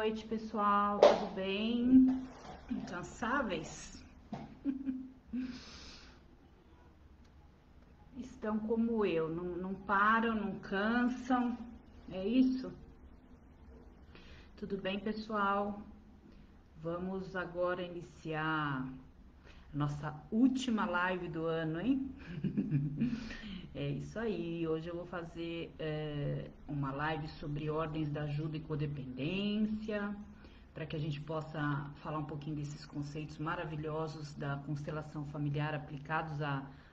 noite, pessoal. Tudo bem? Incansáveis? Estão como eu, não param, não cansam. É isso? Tudo bem, pessoal? Vamos agora iniciar a nossa última live do ano, hein? É isso aí. Hoje eu vou fazer uma live sobre ordens da ajuda e codependência, para que a gente possa falar um pouquinho desses conceitos maravilhosos da constelação familiar aplicados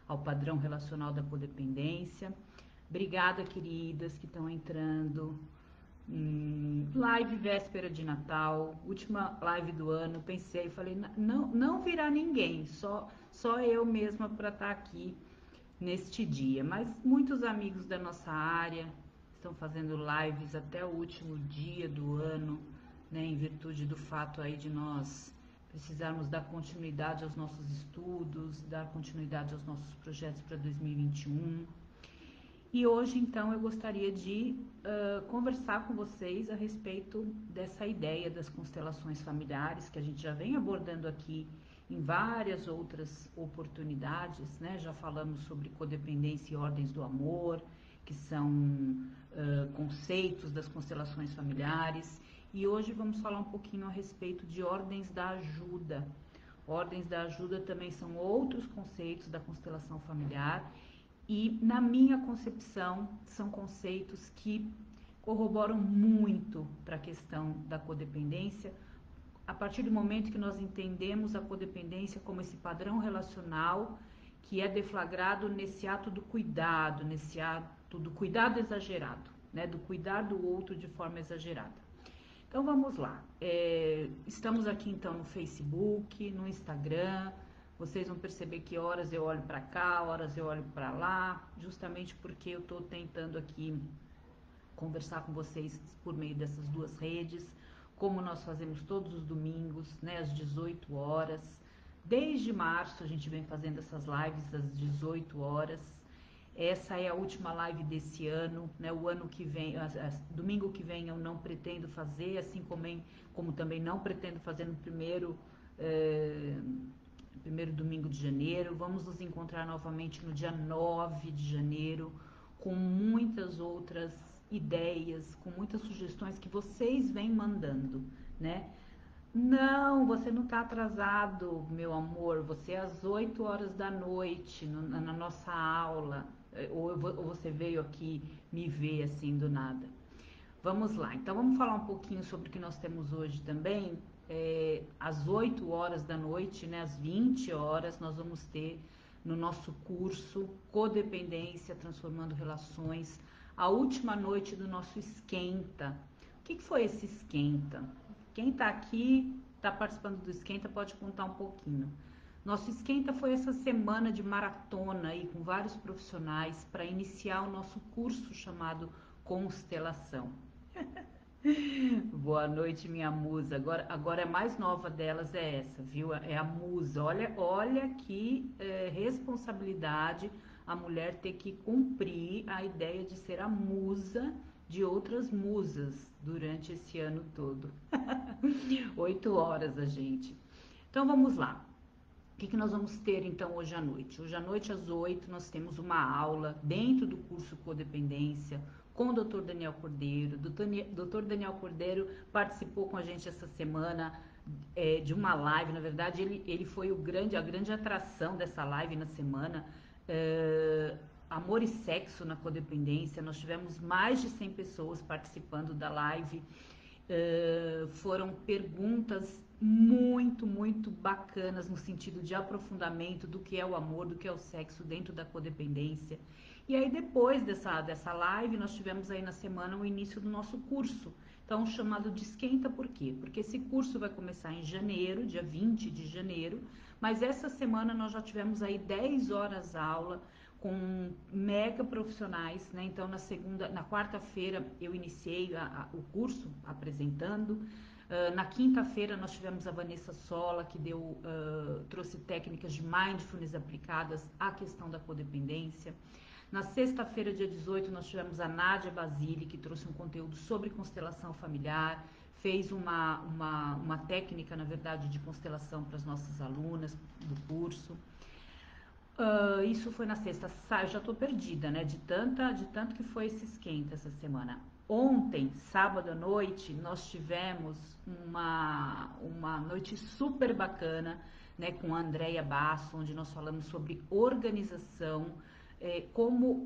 ao padrão relacional da codependência. Obrigada, queridas, que estão entrando. Live véspera de Natal, última live do ano. Pensei, falei, não virá ninguém, só eu mesma para estar aqui neste dia. Mas muitos amigos da nossa área estão fazendo lives até o último dia do ano, né, em virtude do fato aí de nós precisarmos dar continuidade aos nossos estudos, dar continuidade aos nossos projetos para 2021. E hoje, então, eu gostaria de conversar com vocês a respeito dessa ideia das constelações familiares, que a gente já vem abordando aqui em várias outras oportunidades, né? Já falamos sobre codependência e ordens do amor, que são conceitos das constelações familiares. E hoje vamos falar um pouquinho a respeito de ordens da ajuda. Ordens da ajuda também são outros conceitos da constelação familiar. E, na minha concepção, são conceitos que corroboram muito para a questão da codependência, a partir do momento que nós entendemos a codependência como esse padrão relacional que é deflagrado nesse ato do cuidado, nesse ato do cuidado exagerado, né, do cuidar do outro de forma exagerada. Então, vamos lá. Estamos aqui, então, no Facebook, no Instagram. Vocês vão perceber que horas eu olho para cá, horas eu olho para lá, justamente porque eu estou tentando aqui conversar com vocês por meio dessas duas redes, como nós fazemos todos os domingos, né, às 18 horas. Desde março a gente vem fazendo essas lives às 18 horas. Essa é a última live desse ano, né? O ano que vem, domingo que vem eu não pretendo fazer, assim como também não pretendo fazer no primeiro domingo de janeiro. Vamos nos encontrar novamente no dia 9 de janeiro, com muitas outras ideias, com muitas sugestões que vocês vêm mandando, né? Não, você não está atrasado, meu amor, você é às 8 horas da noite na nossa aula, ou você veio aqui me ver assim do nada. Vamos lá, então vamos falar um pouquinho sobre o que nós temos hoje também. Às 8 horas da noite, né, às 20 horas, nós vamos ter no nosso curso Codependência Transformando Relações, a última noite do nosso Esquenta. O que foi esse Esquenta? Quem está aqui, está participando do Esquenta, pode contar um pouquinho. Nosso Esquenta foi essa semana de maratona aí com vários profissionais para iniciar o nosso curso chamado Constelação. Boa noite, minha musa. Agora a mais nova delas é essa, viu? É a musa. Olha que responsabilidade a mulher ter que cumprir a ideia de ser a musa de outras musas durante esse ano todo. 8 horas a gente. Então vamos lá. O que nós vamos ter então hoje à noite? Hoje à noite às 8 nós temos uma aula dentro do curso Codependência com o Dr. Daniel Cordeiro. Dr. Daniel Cordeiro participou com a gente essa semana de uma live. Na verdade, ele foi a grande atração dessa live na semana. Amor e sexo na codependência. Nós tivemos mais de 100 pessoas participando da live. Foram perguntas muito, muito bacanas no sentido de aprofundamento do que é o amor, do que é o sexo dentro da codependência. E aí depois dessa live nós tivemos aí na semana o início do nosso curso, então chamado de Esquenta. Por quê? Porque esse curso vai começar em janeiro, dia 20 de janeiro, mas essa semana nós já tivemos aí 10 horas aula com mega profissionais, né? Então na quarta-feira eu iniciei o curso apresentando. Na quinta-feira nós tivemos a Vanessa Sola, que trouxe técnicas de mindfulness aplicadas à questão da codependência. Na sexta-feira, dia 18, nós tivemos a Nádia Basile, que trouxe um conteúdo sobre constelação familiar. fez uma técnica, na verdade, de constelação para as nossas alunas do curso. Isso foi na sexta. Eu já tô perdida, né? De tanto que foi esse esquenta essa semana. Ontem, sábado à noite, nós tivemos uma noite super bacana, né, com a Andréia Basso, onde nós falamos sobre organização, como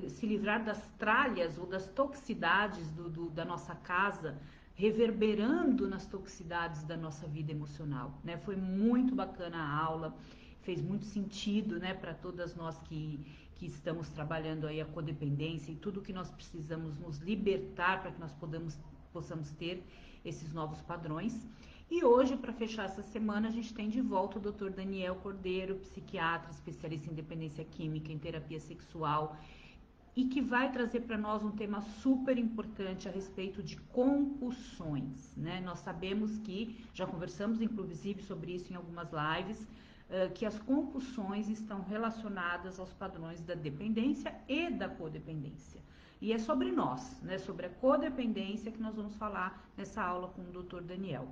se livrar das tralhas ou das toxicidades da nossa casa, reverberando nas toxicidades da nossa vida emocional, né? Foi muito bacana a aula, fez muito sentido, né, para todas nós que estamos trabalhando aí a codependência e tudo que nós precisamos nos libertar para que nós possamos ter esses novos padrões. E hoje, para fechar essa semana, a gente tem de volta o Dr. Daniel Cordeiro, psiquiatra, especialista em dependência química, em terapia sexual, e que vai trazer para nós um tema super importante a respeito de compulsões, né? Nós sabemos que, já conversamos inclusive sobre isso em algumas lives, que as compulsões estão relacionadas aos padrões da dependência e da codependência. E é sobre nós, né, sobre a codependência que nós vamos falar nessa aula com o Dr. Daniel.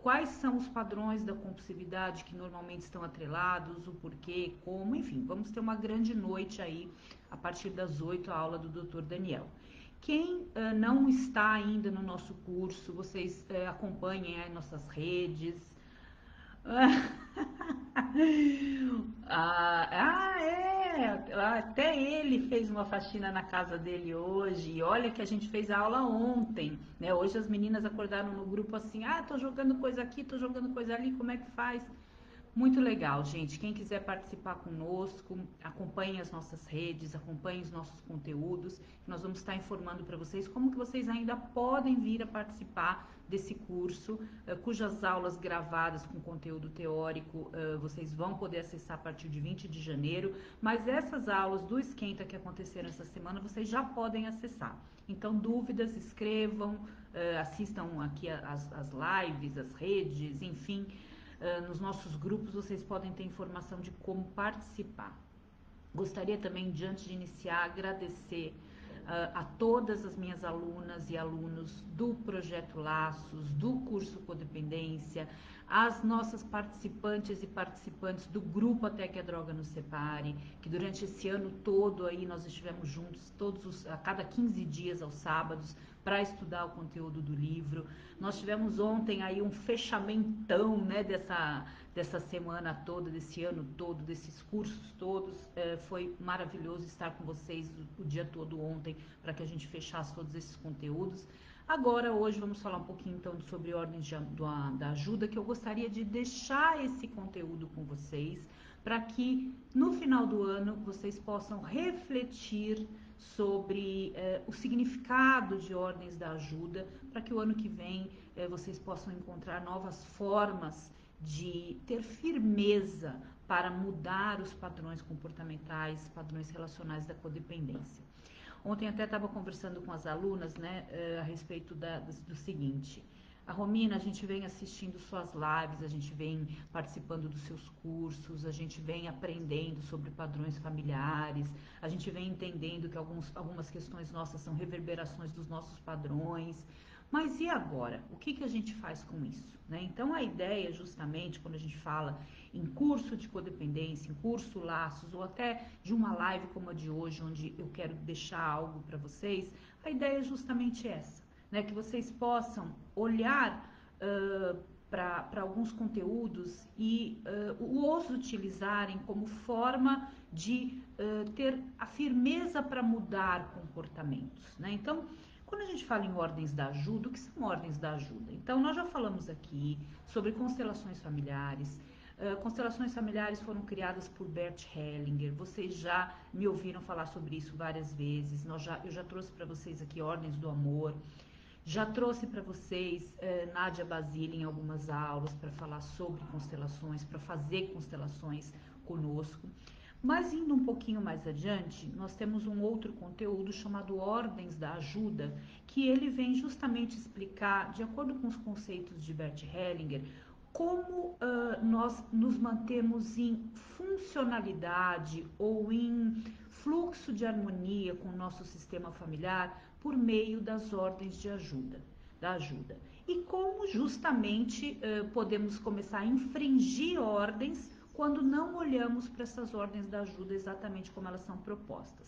Quais são os padrões da compulsividade que normalmente estão atrelados, o porquê, como, enfim, vamos ter uma grande noite aí, a partir das 8, a aula do Dr. Daniel. Quem não está ainda no nosso curso, vocês acompanhem aí nossas redes. Até ele fez uma faxina na casa dele hoje. E olha que a gente fez a aula ontem, né? Hoje as meninas acordaram no grupo assim: tô jogando coisa aqui, tô jogando coisa ali, como é que faz? Muito legal, gente. Quem quiser participar conosco, acompanhe as nossas redes, acompanhe os nossos conteúdos. Nós vamos estar informando para vocês como que vocês ainda podem vir a participar desse curso, cujas aulas gravadas com conteúdo teórico vocês vão poder acessar a partir de 20 de janeiro. Mas essas aulas do Esquenta que aconteceram essa semana, vocês já podem acessar. Então, dúvidas, escrevam, assistam aqui as lives, as redes, enfim. Nos nossos grupos vocês podem ter informação de como participar. Gostaria também, de antes de iniciar, agradecer a todas as minhas alunas e alunos do Projeto Laços, do curso Codependência, as nossas participantes e participantes do grupo Até que a Droga nos Separe, que durante esse ano todo aí nós estivemos juntos a cada 15 dias aos sábados para estudar o conteúdo do livro. Nós tivemos ontem aí um fechamentão, né, dessa semana toda, desse ano todo, desses cursos todos. Foi maravilhoso estar com vocês o dia todo ontem para que a gente fechasse todos esses conteúdos. Agora, hoje, vamos falar um pouquinho então sobre ordens da ajuda, que eu gostaria de deixar esse conteúdo com vocês, para que no final do ano vocês possam refletir sobre o significado de ordens da ajuda, para que o ano que vem vocês possam encontrar novas formas de ter firmeza para mudar os padrões comportamentais, padrões relacionais da codependência. Ontem até estava conversando com as alunas, né, a respeito do seguinte: a Romina, a gente vem assistindo suas lives, a gente vem participando dos seus cursos, a gente vem aprendendo sobre padrões familiares, a gente vem entendendo que algumas questões nossas são reverberações dos nossos padrões. Mas e agora? O que a gente faz com isso, né? Então, a ideia, justamente, quando a gente fala em curso de codependência, em curso Laços, ou até de uma live como a de hoje, onde eu quero deixar algo para vocês, a ideia é justamente essa, né? Que vocês possam olhar para alguns conteúdos e os utilizarem como forma de ter a firmeza para mudar comportamentos, né? Então, quando a gente fala em ordens da ajuda, o que são ordens da ajuda? Então, nós já falamos aqui sobre constelações familiares. Constelações familiares foram criadas por Bert Hellinger. Vocês já me ouviram falar sobre isso várias vezes. Eu já trouxe para vocês aqui ordens do amor. Já trouxe para vocês Nádia Basile em algumas aulas para falar sobre constelações, para fazer constelações conosco. Mas indo um pouquinho mais adiante, nós temos um outro conteúdo chamado Ordens da Ajuda, que ele vem justamente explicar, de acordo com os conceitos de Bert Hellinger, como nós nos mantemos em funcionalidade ou em fluxo de harmonia com o nosso sistema familiar por meio das ordens de ajuda. da ajuda. E como justamente podemos começar a infringir ordens quando não olhamos para essas ordens da ajuda exatamente como elas são propostas.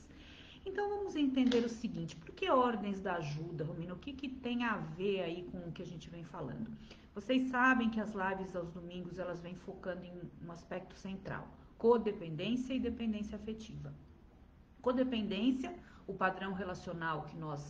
Então vamos entender o seguinte, por que ordens da ajuda, Romina? O que tem a ver aí com o que a gente vem falando? Vocês sabem que as lives aos domingos elas vêm focando em um aspecto central, codependência e dependência afetiva. Codependência, o padrão relacional que nós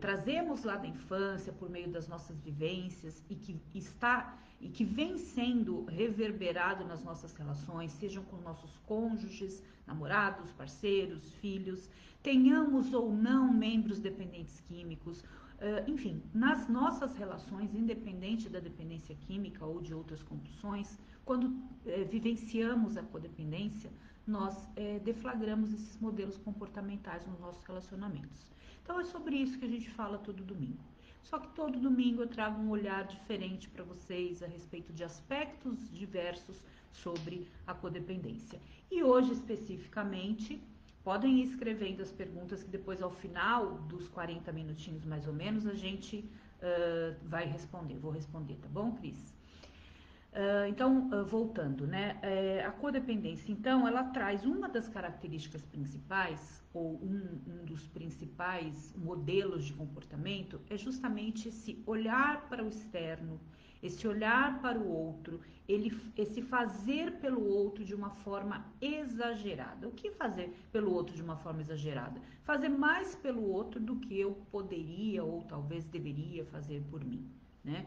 trazemos lá da infância por meio das nossas vivências e que vem sendo reverberado nas nossas relações, sejam com nossos cônjuges, namorados, parceiros, filhos, tenhamos ou não membros dependentes químicos, enfim, nas nossas relações, independente da dependência química ou de outras compulsões, quando vivenciamos a codependência, nós deflagramos esses modelos comportamentais nos nossos relacionamentos. Então é sobre isso que a gente fala todo domingo. Só que todo domingo eu trago um olhar diferente para vocês a respeito de aspectos diversos sobre a codependência. E hoje especificamente, podem ir escrevendo as perguntas que depois ao final dos 40 minutinhos mais ou menos a gente vai responder. Vou responder, tá bom, Cris? Então, voltando, né? A codependência, então, ela traz uma das características principais, ou um dos principais modelos de comportamento, é justamente esse olhar para o externo, esse olhar para o outro, esse fazer pelo outro de uma forma exagerada. O que fazer pelo outro de uma forma exagerada? Fazer mais pelo outro do que eu poderia ou talvez deveria fazer por mim, né?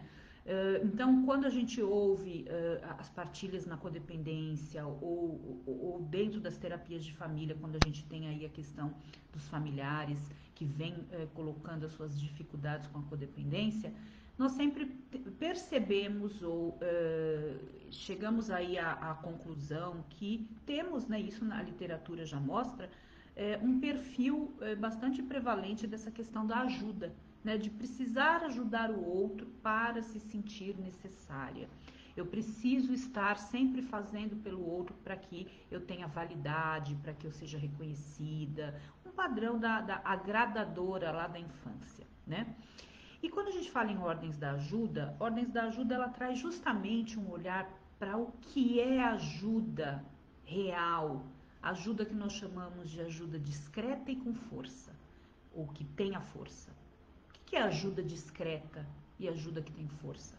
Então, quando a gente ouve as partilhas na codependência ou dentro das terapias de família, quando a gente tem aí a questão dos familiares que vem colocando as suas dificuldades com a codependência, nós sempre percebemos ou chegamos aí à conclusão que temos, né, isso na literatura já mostra, um perfil bastante prevalente dessa questão da ajuda, né, de precisar ajudar o outro para se sentir necessária. Eu preciso estar sempre fazendo pelo outro para que eu tenha validade, para que eu seja reconhecida, um padrão da agradadora lá da infância, né? E quando a gente fala em ordens da ajuda ela traz justamente um olhar para o que é ajuda real, ajuda que nós chamamos de ajuda discreta e com força, ou que tenha força. O que é ajuda discreta e ajuda que tem força?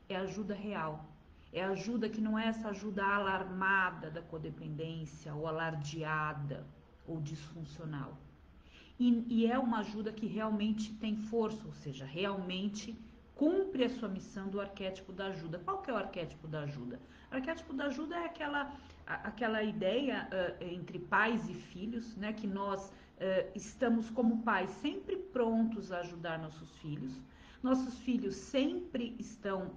É ajuda real. É ajuda que não é essa ajuda alarmada da codependência ou alardeada ou disfuncional. E é uma ajuda que realmente tem força, ou seja, realmente cumpre a sua missão do arquétipo da ajuda. Qual que é o arquétipo da ajuda? O arquétipo da ajuda é aquela ideia entre pais e filhos, né, que nós estamos como pais sempre prontos a ajudar nossos filhos. Nossos filhos sempre estão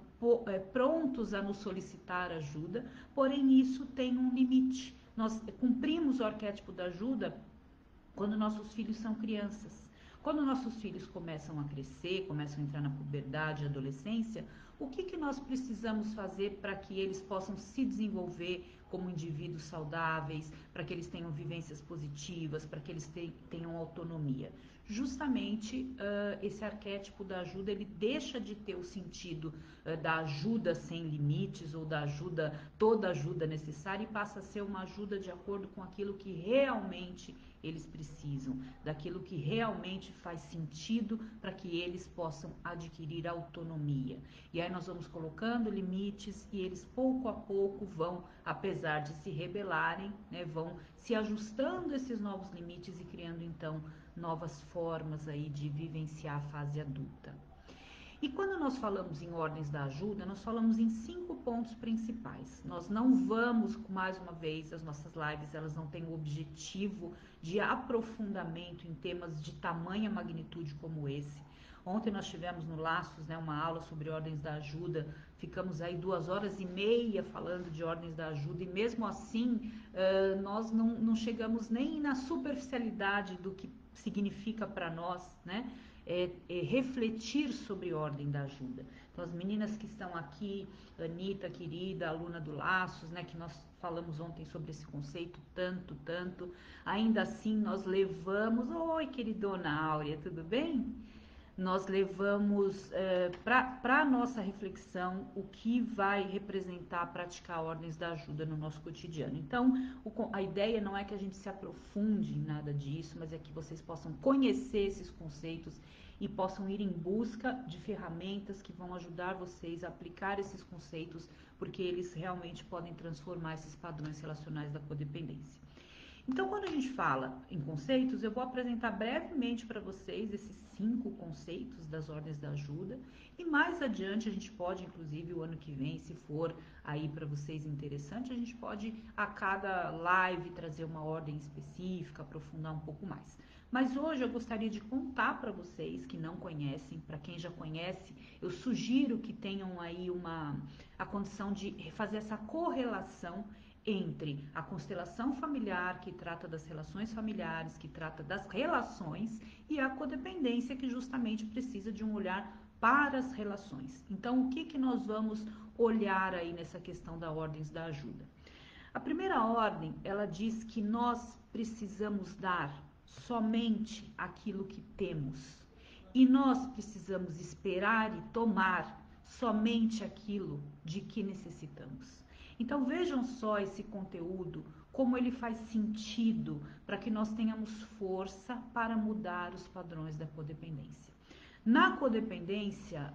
prontos a nos solicitar ajuda, porém isso tem um limite. Nós cumprimos o arquétipo da ajuda quando nossos filhos são crianças. Quando nossos filhos começam a crescer, começam a entrar na puberdade, adolescência, o que nós precisamos fazer para que eles possam se desenvolver como indivíduos saudáveis, para que eles tenham vivências positivas, para que eles tenham autonomia? Justamente esse arquétipo da ajuda, ele deixa de ter o sentido da ajuda sem limites ou da ajuda, toda ajuda necessária, e passa a ser uma ajuda de acordo com aquilo que realmente eles precisam, daquilo que realmente faz sentido para que eles possam adquirir autonomia. E aí nós vamos colocando limites e eles pouco a pouco vão, apesar de se rebelarem, né, vão se ajustando a esses novos limites e criando então novas formas aí de vivenciar a fase adulta. E quando nós falamos em ordens da ajuda, nós falamos em 5 pontos principais. Nós não vamos, mais uma vez, as nossas lives, elas não têm o objetivo de aprofundamento em temas de tamanha magnitude como esse. Ontem nós tivemos no Laços, né, uma aula sobre ordens da ajuda, ficamos aí 2h30 falando de ordens da ajuda e mesmo assim nós não chegamos nem na superficialidade do que significa para nós, né? Refletir sobre ordem da ajuda. Então as meninas que estão aqui, Anitta, querida, aluna do Laços, né, que nós falamos ontem sobre esse conceito tanto, ainda assim nós levamos, oi queridona Áurea, tudo bem? nós levamos para a nossa reflexão o que vai representar praticar ordens da ajuda no nosso cotidiano. Então, a ideia não é que a gente se aprofunde em nada disso, mas é que vocês possam conhecer esses conceitos e possam ir em busca de ferramentas que vão ajudar vocês a aplicar esses conceitos, porque eles realmente podem transformar esses padrões relacionais da codependência. Então, quando a gente fala em conceitos, eu vou apresentar brevemente para vocês esses 5 conceitos das ordens da ajuda e mais adiante a gente pode, inclusive o ano que vem, se for aí para vocês interessante, a gente pode a cada live trazer uma ordem específica, aprofundar um pouco mais. Mas hoje eu gostaria de contar para vocês que não conhecem, para quem já conhece, eu sugiro que tenham aí a condição de fazer essa correlação entre a constelação familiar, que trata das relações familiares, que trata das relações, e a codependência, que justamente precisa de um olhar para as relações. Então, o que nós vamos olhar aí nessa questão da ordens da ajuda? A primeira ordem, ela diz que nós precisamos dar somente aquilo que temos, e nós precisamos esperar e tomar somente aquilo de que necessitamos. Então vejam só esse conteúdo, como ele faz sentido para que nós tenhamos força para mudar os padrões da codependência. Na codependência,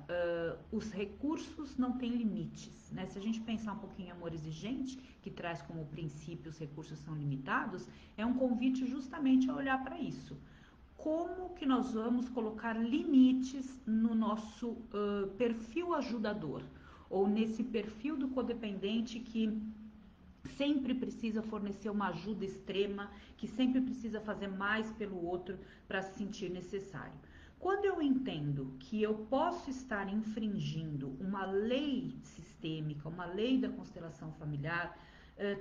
os recursos não têm limites, né? Se a gente pensar um pouquinho em amor exigente, que traz como princípio os recursos são limitados, é um convite justamente a olhar para isso. Como que nós vamos colocar limites no nosso perfil ajudador? Ou nesse perfil do codependente que sempre precisa fornecer uma ajuda extrema, que sempre precisa fazer mais pelo outro para se sentir necessário. Quando eu entendo que eu posso estar infringindo uma lei sistêmica, uma lei da constelação familiar,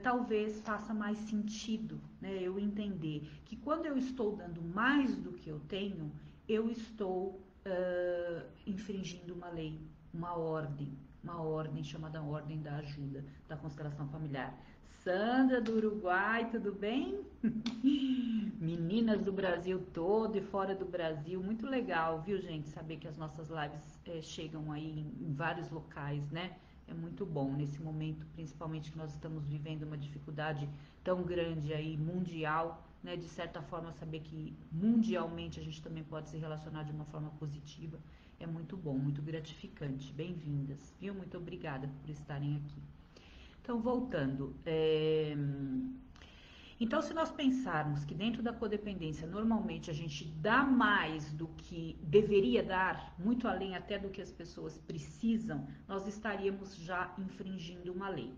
talvez faça mais sentido, né, eu entender que quando eu estou dando mais do que eu tenho, eu estou infringindo uma lei, uma ordem chamada Ordem da Ajuda da Constelação Familiar. Sandra do Uruguai, tudo bem? Meninas do Brasil todo e fora do Brasil, muito legal, viu, gente? Saber que as nossas lives chegam aí em vários locais, né? É muito bom nesse momento, principalmente que nós estamos vivendo uma dificuldade tão grande aí, mundial, né? De certa forma, saber que mundialmente a gente também pode se relacionar de uma forma positiva. É muito bom, muito gratificante. Bem-vindas, viu? Muito obrigada por estarem aqui. Então, voltando. Então, se nós pensarmos que dentro da codependência, normalmente a gente dá mais do que deveria dar, muito além até do que as pessoas precisam, nós estaríamos já infringindo uma lei.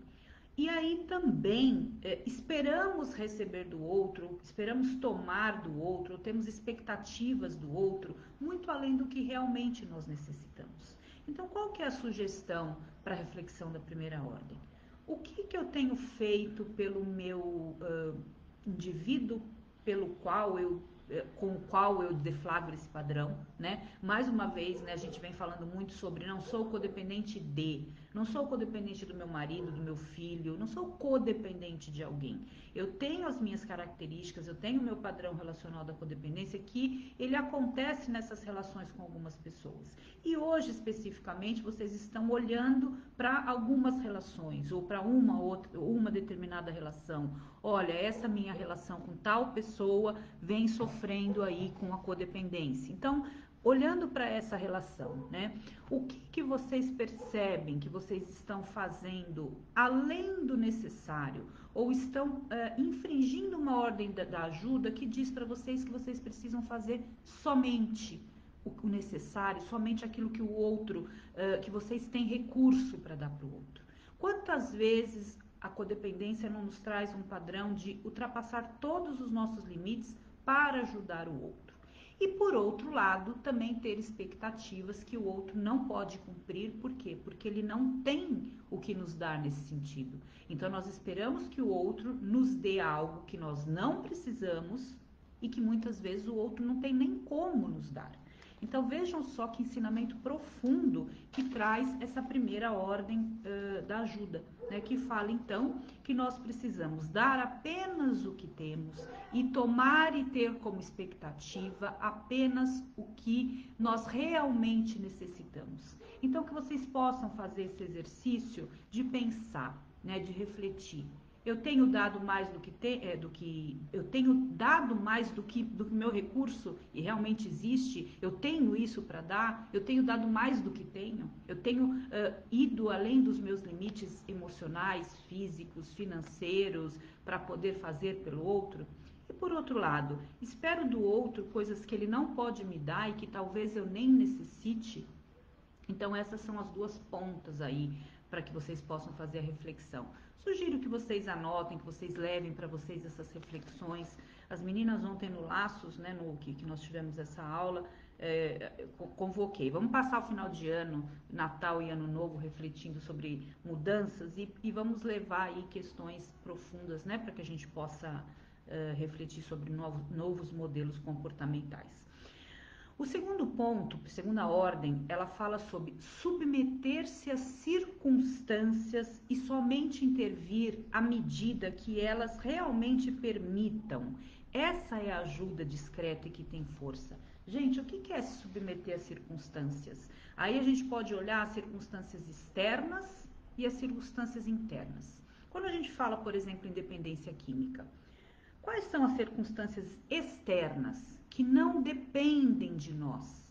E aí também esperamos receber do outro, esperamos tomar do outro, temos expectativas do outro, muito além do que realmente nós necessitamos. Então, qual que é a sugestão para a reflexão da primeira ordem? O que eu tenho feito pelo meu indivíduo com o qual eu deflagro esse padrão, né? Mais uma vez, né, a gente vem falando muito sobre não sou codependente não sou codependente do meu marido, do meu filho, não sou codependente de alguém. Eu tenho as minhas características, eu tenho o meu padrão relacional da codependência que ele acontece nessas relações com algumas pessoas. E hoje, especificamente, vocês estão olhando para algumas relações ou para uma determinada relação. Olha, essa minha relação com tal pessoa vem sofrendo aí com a codependência. Então, olhando para essa relação, né? O que vocês percebem que vocês estão fazendo além do necessário? Ou estão infringindo uma ordem da ajuda que diz para vocês que vocês precisam fazer somente o necessário, somente aquilo que o outro, que vocês têm recurso para dar para o outro? Quantas vezes a codependência não nos traz um padrão de ultrapassar todos os nossos limites para ajudar o outro? E por outro lado, também ter expectativas que o outro não pode cumprir, por quê? Porque ele não tem o que nos dar nesse sentido. Então nós esperamos que o outro nos dê algo que nós não precisamos e que muitas vezes o outro não tem nem como nos dar. Então vejam só que ensinamento profundo que traz essa primeira ordem da ajuda, né? Que fala então que nós precisamos dar apenas o que temos e tomar e ter como expectativa apenas o que nós realmente necessitamos. Então que vocês possam fazer esse exercício de pensar, né? De refletir. Eu tenho dado mais eu tenho dado mais do que meu recurso e realmente existe. Eu tenho isso para dar. Eu tenho dado mais do que tenho. Eu tenho ido além dos meus limites emocionais, físicos, financeiros para poder fazer pelo outro. E por outro lado, espero do outro coisas que ele não pode me dar e que talvez eu nem necessite. Então essas são as duas pontas aí para que vocês possam fazer a reflexão. Sugiro que vocês anotem, que vocês levem para vocês essas reflexões. As meninas ontem no Laços, né, no que nós tivemos essa aula, convoquei. Vamos passar o final de ano, Natal e Ano Novo, refletindo sobre mudanças e vamos levar aí questões profundas, né, para que a gente possa refletir sobre novos modelos comportamentais. O segundo ponto, segunda ordem, ela fala sobre submeter-se às circunstâncias e somente intervir à medida que elas realmente permitam. Essa é a ajuda discreta e que tem força. Gente, o que é se submeter às circunstâncias? Aí a gente pode olhar as circunstâncias externas e as circunstâncias internas. Quando a gente fala, por exemplo, em dependência química, quais são as circunstâncias externas que não dependem de nós?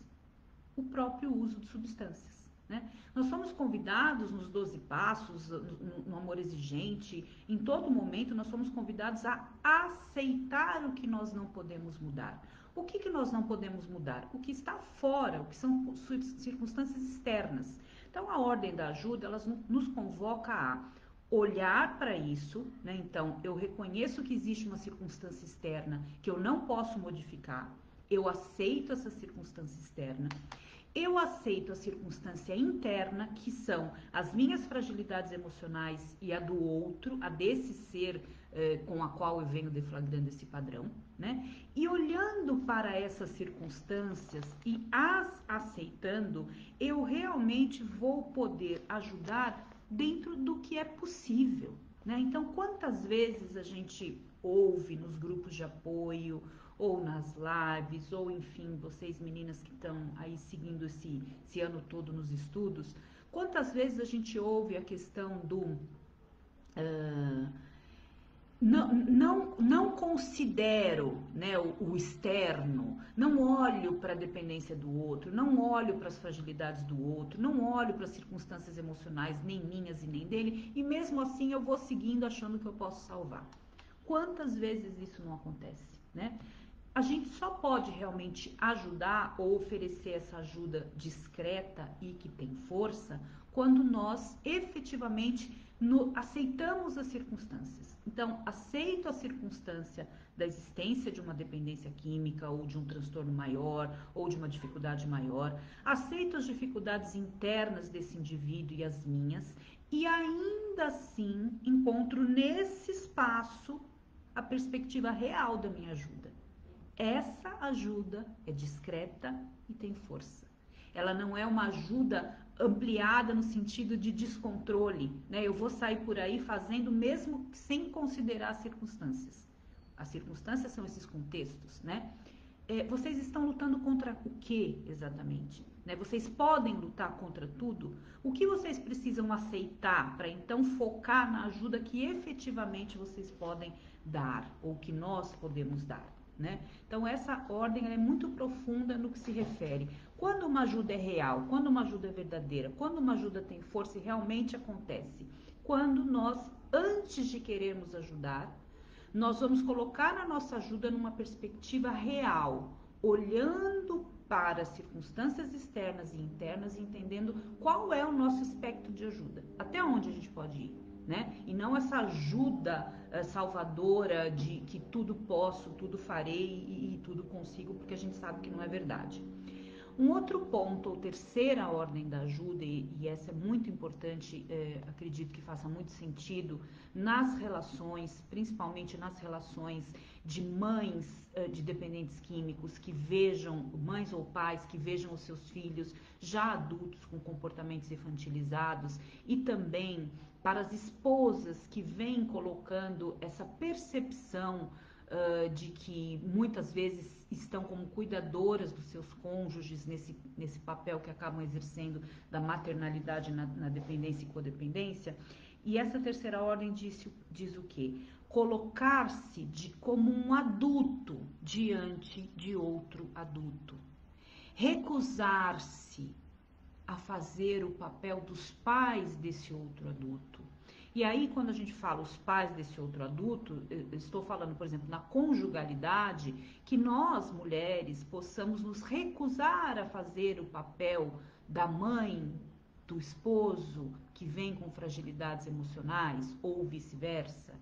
O próprio uso de substâncias, né? Nós somos convidados nos 12 passos, no amor exigente, em todo momento nós somos convidados a aceitar o que nós não podemos mudar. O que nós não podemos mudar? O que está fora, o que são circunstâncias externas. Então a ordem da ajuda, ela nos convoca a olhar para isso, né? Então, eu reconheço que existe uma circunstância externa que eu não posso modificar, eu aceito essa circunstância externa, eu aceito a circunstância interna, que são as minhas fragilidades emocionais e a do outro, a desse ser com a qual eu venho deflagrando esse padrão, né? E olhando para essas circunstâncias e as aceitando, eu realmente vou poder ajudar dentro do que é possível, né? Então, quantas vezes a gente ouve nos grupos de apoio, ou nas lives, ou enfim, vocês meninas que estão aí seguindo esse ano todo nos estudos, quantas vezes a gente ouve a questão do não considero, né, o externo, não olho para a dependência do outro, não olho para as fragilidades do outro, não olho para as circunstâncias emocionais, nem minhas e nem dele, e mesmo assim eu vou seguindo achando que eu posso salvar. Quantas vezes isso não acontece, né? A gente só pode realmente ajudar ou oferecer essa ajuda discreta e que tem força quando nós efetivamente aceitamos as circunstâncias. Então, aceito a circunstância da existência de uma dependência química ou de um transtorno maior ou de uma dificuldade maior, aceito as dificuldades internas desse indivíduo e as minhas, e ainda assim encontro nesse espaço a perspectiva real da minha ajuda. Essa ajuda é discreta e tem força. Ela não é uma ajuda ampliada no sentido de descontrole, né? Eu vou sair por aí fazendo mesmo sem considerar as circunstâncias. As circunstâncias são esses contextos, né? Vocês estão lutando contra o que exatamente? Né? Vocês podem lutar contra tudo? O que vocês precisam aceitar para então focar na ajuda que efetivamente vocês podem dar ou que nós podemos dar? Né? Então essa ordem é muito profunda no que se refere. Quando uma ajuda é real, quando uma ajuda é verdadeira, quando uma ajuda tem força e realmente acontece, quando nós, antes de querermos ajudar, nós vamos colocar a nossa ajuda numa perspectiva real, olhando para as circunstâncias externas e internas e entendendo qual é o nosso espectro de ajuda, até onde a gente pode ir. Né? E não essa ajuda salvadora de que tudo posso, tudo farei e tudo consigo, porque a gente sabe que não é verdade. Um outro ponto, ou terceira ordem da ajuda, e essa é muito importante, acredito que faça muito sentido nas relações, principalmente nas relações de mães de dependentes químicos que vejam, mães ou pais que vejam os seus filhos já adultos com comportamentos infantilizados, e também para as esposas que vêm colocando essa percepção de que muitas vezes estão como cuidadoras dos seus cônjuges nesse papel que acabam exercendo da maternalidade na dependência e codependência. E essa terceira ordem diz o quê? Colocar-se como um adulto diante de outro adulto. Recusar-se a fazer o papel dos pais desse outro adulto. E aí, quando a gente fala os pais desse outro adulto, eu estou falando, por exemplo, na conjugalidade, que nós, mulheres, possamos nos recusar a fazer o papel da mãe, do esposo, que vem com fragilidades emocionais, ou vice-versa.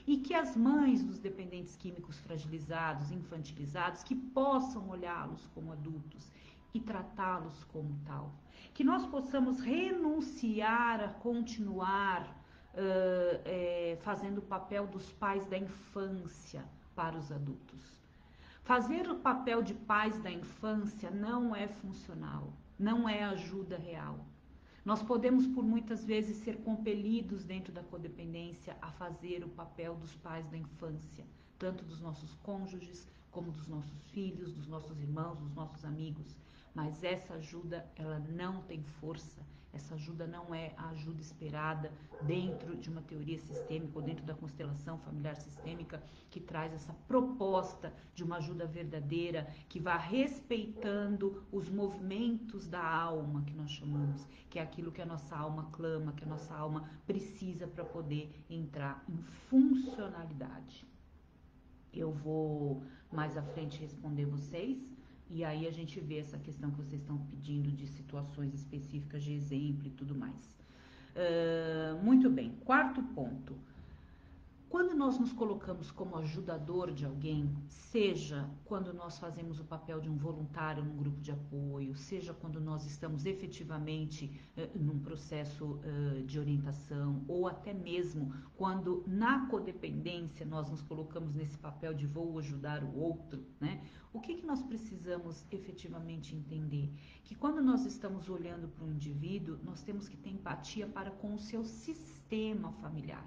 E que as mães dos dependentes químicos fragilizados, infantilizados, que possam olhá-los como adultos e tratá-los como tal. Que nós possamos renunciar a continuar fazendo o papel dos pais da infância para os adultos. Fazer o papel de pais da infância não é funcional, não é ajuda real. Nós podemos, por muitas vezes, ser compelidos dentro da codependência a fazer o papel dos pais da infância, tanto dos nossos cônjuges, como dos nossos filhos, dos nossos irmãos, dos nossos amigos. Mas essa ajuda, ela não tem força, essa ajuda não é a ajuda esperada dentro de uma teoria sistêmica ou dentro da constelação familiar sistêmica, que traz essa proposta de uma ajuda verdadeira, que vá respeitando os movimentos da alma, que nós chamamos, que é aquilo que a nossa alma clama, que a nossa alma precisa para poder entrar em funcionalidade. Eu vou mais à frente responder vocês, e aí a gente vê essa questão que vocês estão pedindo de situações específicas de exemplo e tudo mais. Muito bem, quarto ponto. Quando nós nos colocamos como ajudador de alguém, seja quando nós fazemos o papel de um voluntário num grupo de apoio, seja quando nós estamos efetivamente num processo de orientação, ou até mesmo quando na codependência nós nos colocamos nesse papel de vou ajudar o outro, né? O que nós precisamos efetivamente entender? Que quando nós estamos olhando para um indivíduo, nós temos que ter empatia para com o seu sistema familiar.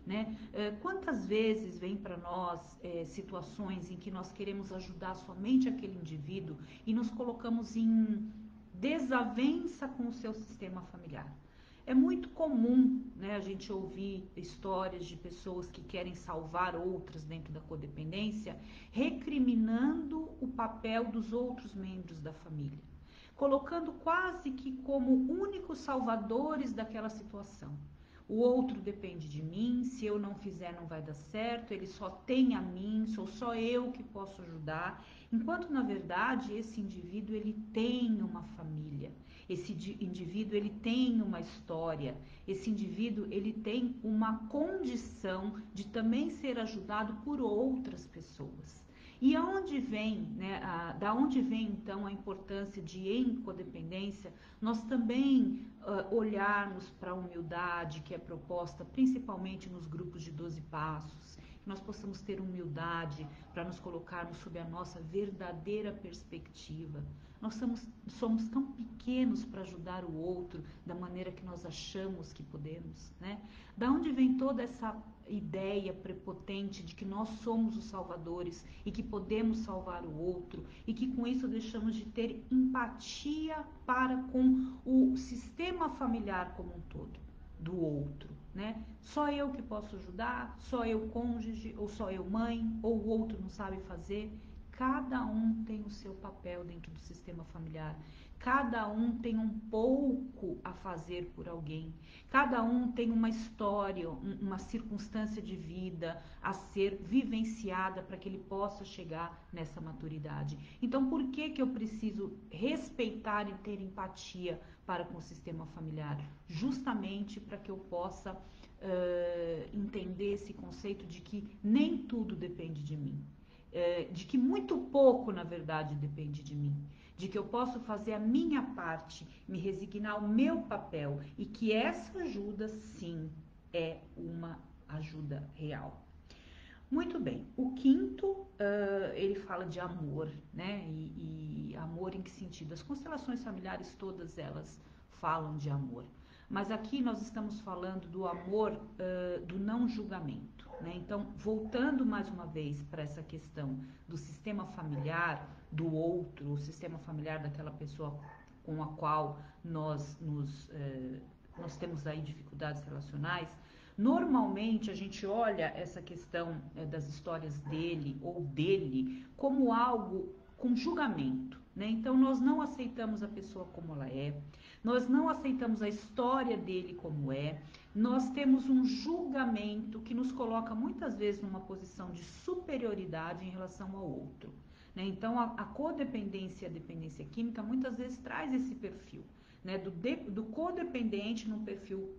Né? Quantas vezes vem para nós situações em que nós queremos ajudar somente aquele indivíduo e nos colocamos em desavença com o seu sistema familiar? É muito comum, né, a gente ouvir histórias de pessoas que querem salvar outras dentro da codependência, recriminando o papel dos outros membros da família, colocando quase que como únicos salvadores daquela situação. O outro depende de mim, se eu não fizer não vai dar certo, ele só tem a mim, sou só eu que posso ajudar, enquanto na verdade esse indivíduo ele tem uma família, esse indivíduo ele tem uma história, esse indivíduo ele tem uma condição de também ser ajudado por outras pessoas. E aonde vem, né, da onde vem então a importância de em codependência nós também olharmos para a humildade que é proposta principalmente nos grupos de 12 passos, que nós possamos ter humildade para nos colocarmos sob a nossa verdadeira perspectiva. Nós somos tão pequenos para ajudar o outro da maneira que nós achamos que podemos, né? Da onde vem toda essa ideia prepotente de que nós somos os salvadores e que podemos salvar o outro e que com isso deixamos de ter empatia para com o sistema familiar como um todo do outro, né? Só eu que posso ajudar, só eu cônjuge, ou só eu mãe, ou o outro não sabe fazer. Cada um tem o seu papel dentro do sistema familiar. Cada um tem um pouco a fazer por alguém. Cada um tem uma história, uma circunstância de vida a ser vivenciada para que ele possa chegar nessa maturidade. Então, por que eu preciso respeitar e ter empatia para com o sistema familiar? Justamente para que eu possa entender esse conceito de que nem tudo depende de mim. De que muito pouco, na verdade, depende de mim. de que eu posso fazer a minha parte, me resignar ao meu papel e que essa ajuda, sim, é uma ajuda real. Muito bem, o quinto, ele fala de amor, né? E amor em que sentido? As constelações familiares, todas elas falam de amor. Mas aqui nós estamos falando do amor, do não julgamento, né? Então, voltando mais uma vez para essa questão do sistema familiar, do outro, o sistema familiar daquela pessoa com a qual nós temos aí dificuldades relacionais. Normalmente a gente olha essa questão das histórias dele ou dele como algo com julgamento, né? Então nós não aceitamos a pessoa como ela é, nós não aceitamos a história dele como é, nós temos um julgamento que nos coloca muitas vezes numa posição de superioridade em relação ao outro, né? Então a codependência e a dependência química muitas vezes traz esse perfil, né? Do codependente num perfil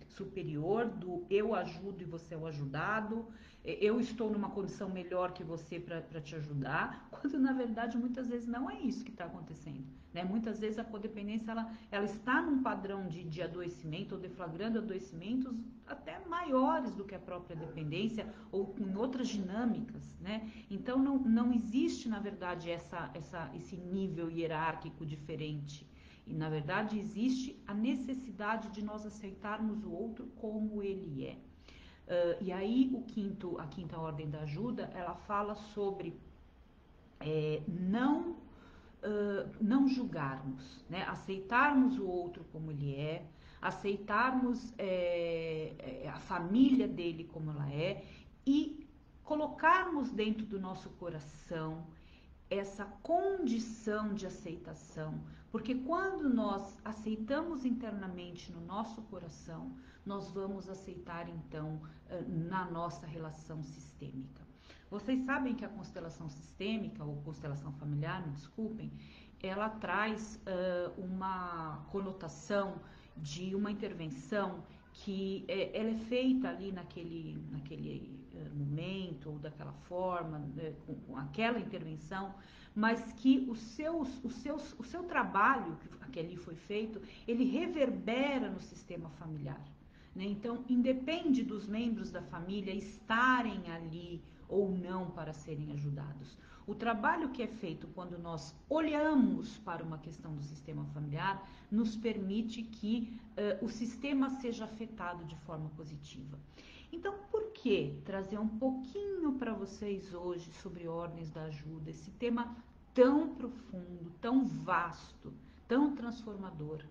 superior, do eu ajudo e você é o ajudado, eu estou numa condição melhor que você para te ajudar, quando na verdade muitas vezes não é isso que está acontecendo, né? Muitas vezes a codependência ela está num padrão de adoecimento ou deflagrando adoecimentos até maiores do que a própria dependência ou com outras dinâmicas, né? Então não existe na verdade esse nível hierárquico diferente. E, na verdade, existe a necessidade de nós aceitarmos o outro como ele é. E aí, a quinta ordem da ajuda, ela fala sobre não julgarmos, né? Aceitarmos o outro como ele é, aceitarmos a família dele como ela é e colocarmos dentro do nosso coração essa condição de aceitação, porque quando nós aceitamos internamente no nosso coração, nós vamos aceitar então na nossa relação sistêmica. Vocês sabem que a constelação sistêmica ou constelação familiar, me desculpem, ela traz uma conotação de uma intervenção que ela é feita ali naquele momento ou daquela forma, com aquela intervenção, mas que o seu trabalho que ali foi feito, ele reverbera no sistema familiar, né? Então, independe dos membros da família estarem ali ou não para serem ajudados. O trabalho que é feito quando nós olhamos para uma questão do sistema familiar nos permite que o sistema seja afetado de forma positiva. Então, por que trazer um pouquinho para vocês hoje sobre ordens da ajuda, esse tema tão profundo, tão vasto, tão transformador?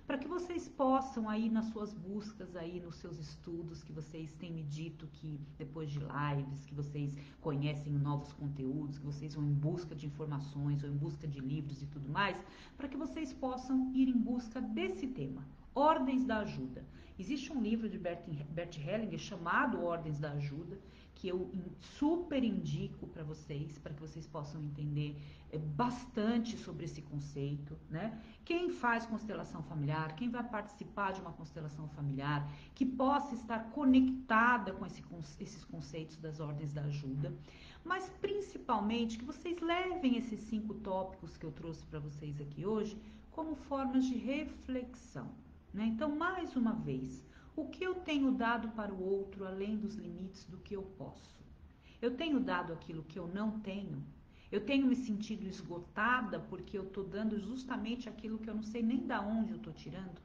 Para que vocês possam aí nas suas buscas, aí nos seus estudos, que vocês têm me dito que depois de lives, que vocês conhecem novos conteúdos, que vocês vão em busca de informações ou em busca de livros e tudo mais, para que vocês possam ir em busca desse tema, Ordens da Ajuda. Existe um livro de Bert Hellinger chamado Ordens da Ajuda, que eu super indico para que vocês possam entender bastante sobre esse conceito, né? Quem faz constelação familiar, quem vai participar de uma constelação familiar, que possa estar conectada com esses conceitos das ordens da ajuda, mas principalmente que vocês levem esses 5 tópicos que eu trouxe para vocês aqui hoje como formas de reflexão, né? Então, mais uma vez, o que eu tenho dado para o outro além dos limites do que eu posso? Eu tenho dado aquilo que eu não tenho? Eu tenho me sentido esgotada porque eu estou dando justamente aquilo que eu não sei nem da onde eu estou tirando?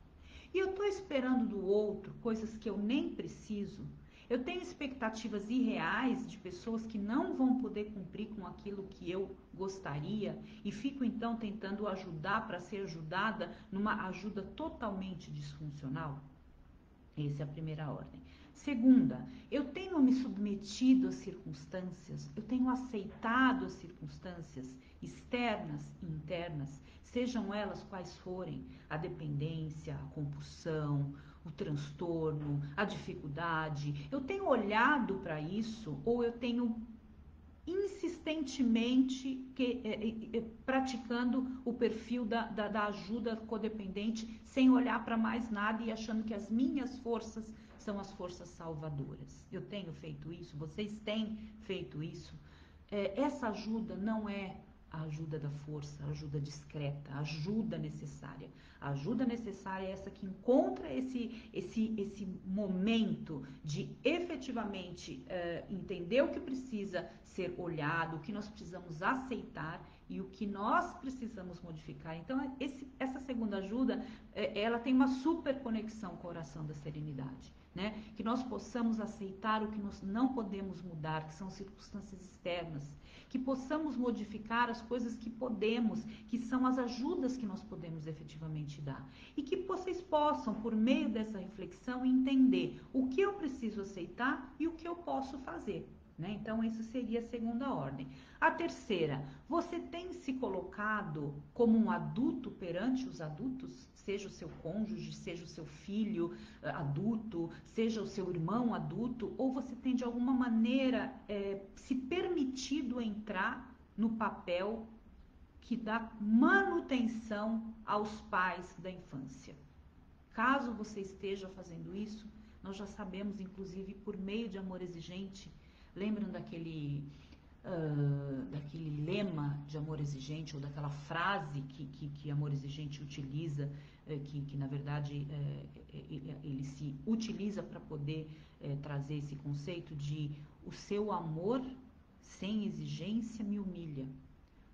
E eu estou esperando do outro coisas que eu nem preciso? Eu tenho expectativas irreais de pessoas que não vão poder cumprir com aquilo que eu gostaria e fico então tentando ajudar para ser ajudada numa ajuda totalmente disfuncional? Essa é a primeira ordem. Segunda, eu tenho me submetido às circunstâncias, eu tenho aceitado as circunstâncias externas e internas, sejam elas quais forem, a dependência, a compulsão, o transtorno, a dificuldade. Eu tenho olhado para isso ou eu tenho insistentemente praticando o perfil da ajuda codependente sem olhar para mais nada e achando que as minhas forças são as forças salvadoras. Eu tenho feito isso, vocês têm feito isso. Essa ajuda não é a ajuda da força, a ajuda discreta, a ajuda necessária. A ajuda necessária é essa que encontra esse momento de efetivamente entender o que precisa ser olhado, o que nós precisamos aceitar e o que nós precisamos modificar. Então, essa segunda ajuda, ela tem uma super conexão com a oração da serenidade, né? Que nós possamos aceitar o que nós não podemos mudar, que são circunstâncias externas, que possamos modificar as coisas que podemos, que são as ajudas que nós podemos efetivamente dar. E que vocês possam, por meio dessa reflexão, entender o que eu preciso aceitar e o que eu posso fazer, né? Então, isso seria a segunda ordem. A terceira, você tem se colocado como um adulto perante os adultos? Seja o seu cônjuge, seja o seu filho adulto, seja o seu irmão adulto, ou você tem de alguma maneira se permitido entrar no papel que dá manutenção aos pais da infância. Caso você esteja fazendo isso, nós já sabemos, inclusive, por meio de amor exigente. Lembram daquele lema de amor exigente, ou daquela frase que amor exigente utiliza, que na verdade ele se utiliza para poder trazer esse conceito de: o seu amor sem exigência me humilha,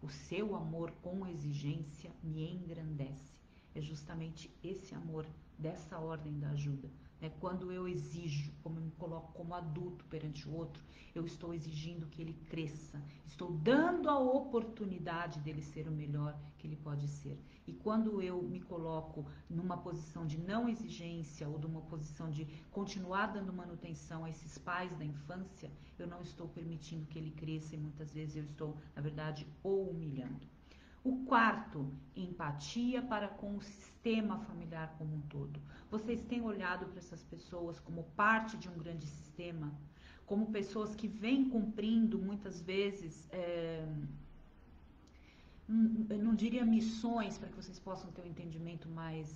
o seu amor com exigência me engrandece. É justamente esse amor dessa ordem da ajuda. Quando eu exijo, como eu me coloco como adulto perante o outro, eu estou exigindo que ele cresça, estou dando a oportunidade dele ser o melhor que ele pode ser. E quando eu me coloco numa posição de não exigência, ou numa posição de continuar dando manutenção a esses pais da infância, eu não estou permitindo que ele cresça, e muitas vezes eu estou, na verdade, o humilhando. O quarto, empatia para com o sistema familiar como um todo. Vocês têm olhado para essas pessoas como parte de um grande sistema, como pessoas que vêm cumprindo muitas vezes, eu não diria missões, para que vocês possam ter um entendimento mais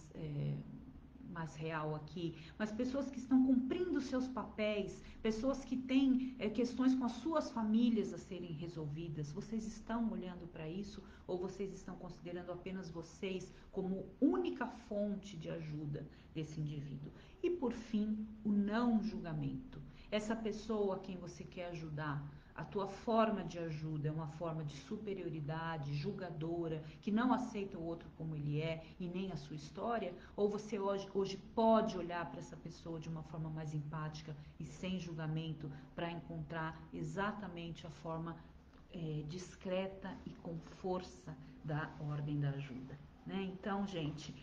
real aqui, mas pessoas que estão cumprindo seus papéis, pessoas que têm questões com as suas famílias a serem resolvidas. Vocês estão olhando para isso, ou vocês estão considerando apenas vocês como única fonte de ajuda desse indivíduo? E por fim, o não julgamento. Essa pessoa a quem você quer ajudar, a tua forma de ajuda é uma forma de superioridade, julgadora, que não aceita o outro como ele é e nem a sua história? Ou você hoje pode olhar para essa pessoa de uma forma mais empática e sem julgamento, para encontrar exatamente a forma discreta e com força da ordem da ajuda, né? Então, gente,